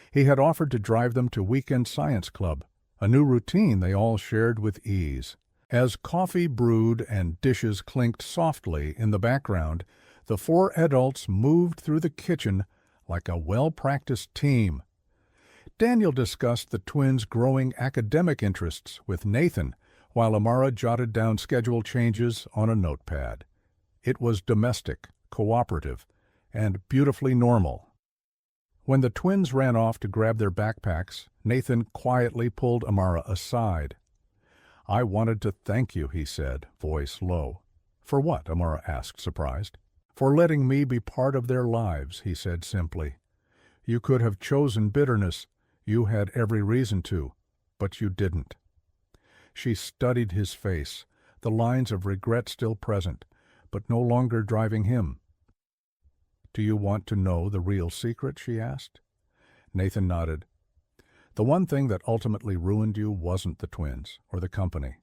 A: He had offered to drive them to Weekend Science Club, a new routine they all shared with ease. As coffee brewed and dishes clinked softly in the background, the four adults moved through the kitchen like a well-practiced team. Daniel discussed the twins' growing academic interests with Nathan, while Amara jotted down schedule changes on a notepad. It was domestic, cooperative, and beautifully normal. When the twins ran off to grab their backpacks, Nathan quietly pulled Amara aside. "I wanted to thank you," he said, voice low. "For what?" Amara asked, surprised. "For letting me be part of their lives," he said simply. "You could have chosen bitterness. You had every reason to, but you didn't." She studied his face, the lines of regret still present, but no longer driving him. "Do you want to know the real secret?" she asked. Nathan nodded. "The one thing that ultimately ruined you wasn't the twins, or the company,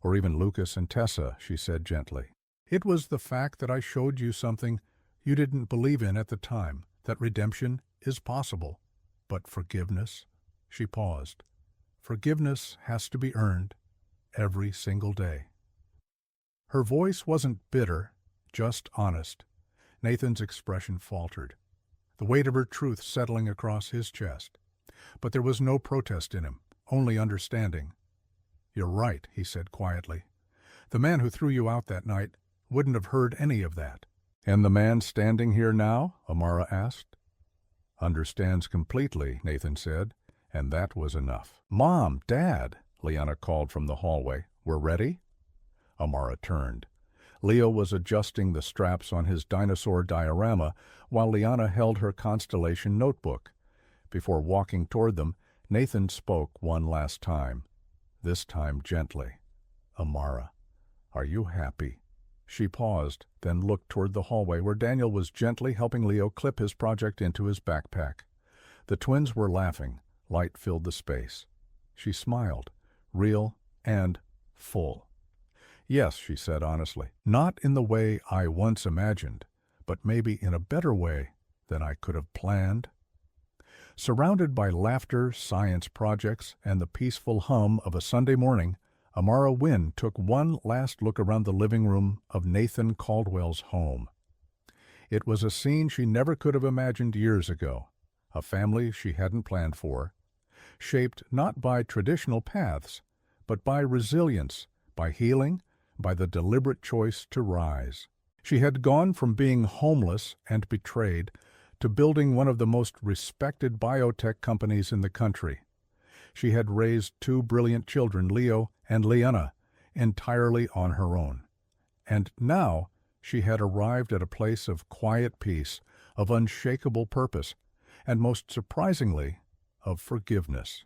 A: or even Lucas and Tessa," she said gently. "It was the fact that I showed you something you didn't believe in at the time, that redemption is possible. But forgiveness," she paused, "forgiveness has to be earned every single day." Her voice wasn't bitter, just honest. Nathan's expression faltered, the weight of her truth settling across his chest. But there was no protest in him, only understanding. "You're right," he said quietly. "The man who threw you out that night wouldn't have heard any of that." "And the man standing here now?" Amara asked. "Understands completely," Nathan said, and that was enough. "Mom, Dad," Liana called from the hallway. "We're ready?" Amara turned. Leo was adjusting the straps on his dinosaur diorama while Liana held her constellation notebook. Before walking toward them, Nathan spoke one last time, this time gently. "Amara, are you happy?" She paused, then looked toward the hallway where Daniel was gently helping Leo clip his project into his backpack. The twins were laughing. Light filled the space. She smiled, real and full. "Yes," she said honestly. "Not in the way I once imagined, but maybe in a better way than I could have planned." Surrounded by laughter, science projects, and the peaceful hum of a Sunday morning, Amara Wynne took one last look around the living room of Nathan Caldwell's home. It was a scene she never could have imagined years ago, a family she hadn't planned for, shaped not by traditional paths, but by resilience, by healing, by the deliberate choice to rise. She had gone from being homeless and betrayed to building one of the most respected biotech companies in the country. She had raised two brilliant children, Leo and Liana, entirely on her own. And now she had arrived at a place of quiet peace, of unshakable purpose, and most surprisingly, of forgiveness.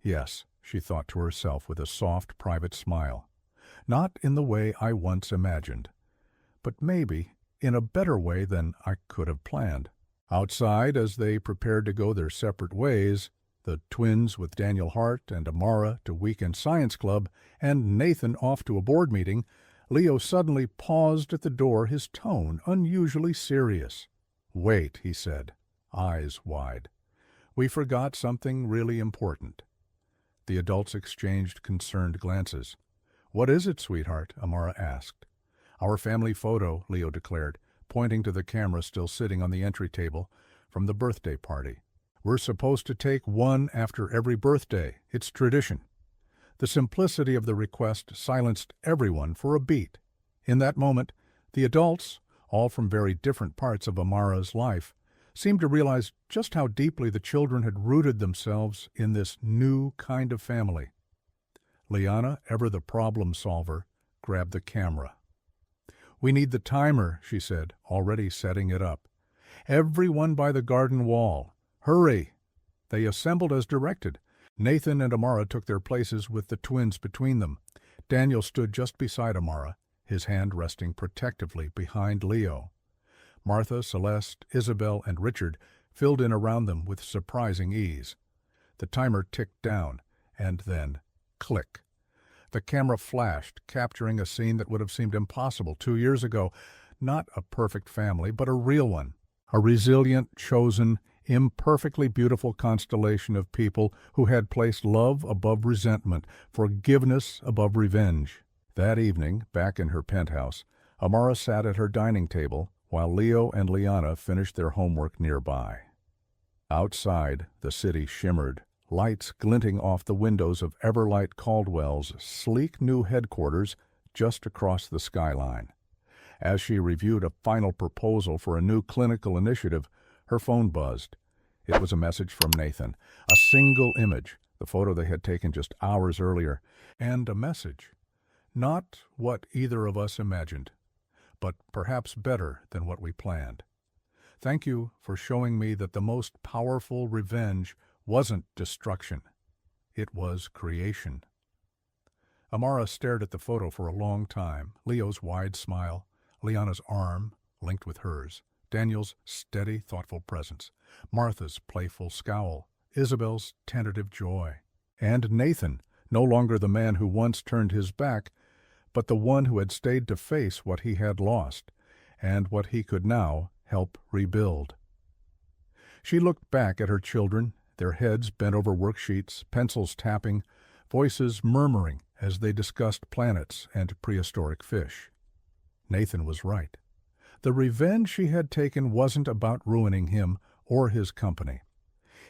A: Yes, she thought to herself with a soft, private smile. Not in the way I once imagined, but maybe in a better way than I could have planned. Outside, as they prepared to go their separate ways, the twins with Daniel Hart and Amara to Weekend Science Club, and Nathan off to a board meeting, Leo suddenly paused at the door, his tone unusually serious. "Wait," he said, eyes wide. "We forgot something really important." The adults exchanged concerned glances. "What is it, sweetheart?" Amara asked. "Our family photo," Leo declared, pointing to the camera still sitting on the entry table from the birthday party. "We're supposed to take one after every birthday. It's tradition." The simplicity of the request silenced everyone for a beat. In that moment, the adults, all from very different parts of Amara's life, seemed to realize just how deeply the children had rooted themselves in this new kind of family. Liana, ever the problem solver, grabbed the camera. "We need the timer," she said, already setting it up. "Everyone by the garden wall. Hurry!" They assembled as directed. Nathan and Amara took their places with the twins between them. Daniel stood just beside Amara, his hand resting protectively behind Leo. Martha, Celeste, Isabel, and Richard filled in around them with surprising ease. The timer ticked down, and then click. The camera flashed, capturing a scene that would have seemed impossible 2 years ago. Not a perfect family, but a real one. A resilient, chosen, imperfectly beautiful constellation of people who had placed love above resentment, forgiveness above revenge. That evening, back in her penthouse, Amara sat at her dining table while Leo and Liana finished their homework nearby. Outside, the city shimmered, lights glinting off the windows of Everlight Caldwell's sleek new headquarters just across the skyline. As she reviewed a final proposal for a new clinical initiative, her phone buzzed. It was a message from Nathan. A single image, the photo they had taken just hours earlier, and a message. Not what either of us imagined, but perhaps better than what we planned. "Thank you for showing me that the most powerful revenge wasn't destruction. It was creation." Amara stared at the photo for a long time. Leo's wide smile, Liana's arm linked with hers, Daniel's steady, thoughtful presence, Martha's playful scowl, Isabel's tentative joy, and Nathan, no longer the man who once turned his back, but the one who had stayed to face what he had lost, and what he could now help rebuild. She looked back at her children, their heads bent over worksheets, pencils tapping, voices murmuring as they discussed planets and prehistoric fish. Nathan was right. The revenge she had taken wasn't about ruining him or his company.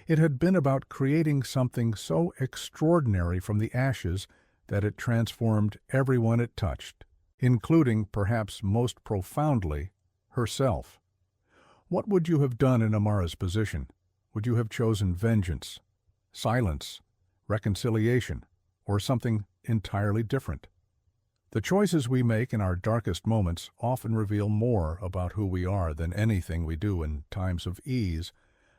A: It had been about creating something so extraordinary from the ashes that it transformed everyone it touched, including, perhaps most profoundly, herself. What would you have done in Amara's position? Would you have chosen vengeance, silence, reconciliation, or something entirely different? The choices we make in our darkest moments often reveal more about who we are than anything we do in times of ease.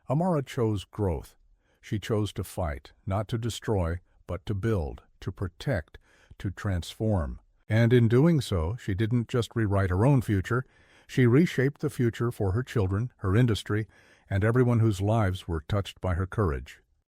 A: Amara chose growth. She chose to fight, not to destroy, but to build, to protect, to transform. And in doing so, she didn't just rewrite her own future, she reshaped the future for her children, her industry, and everyone whose lives were touched by her courage.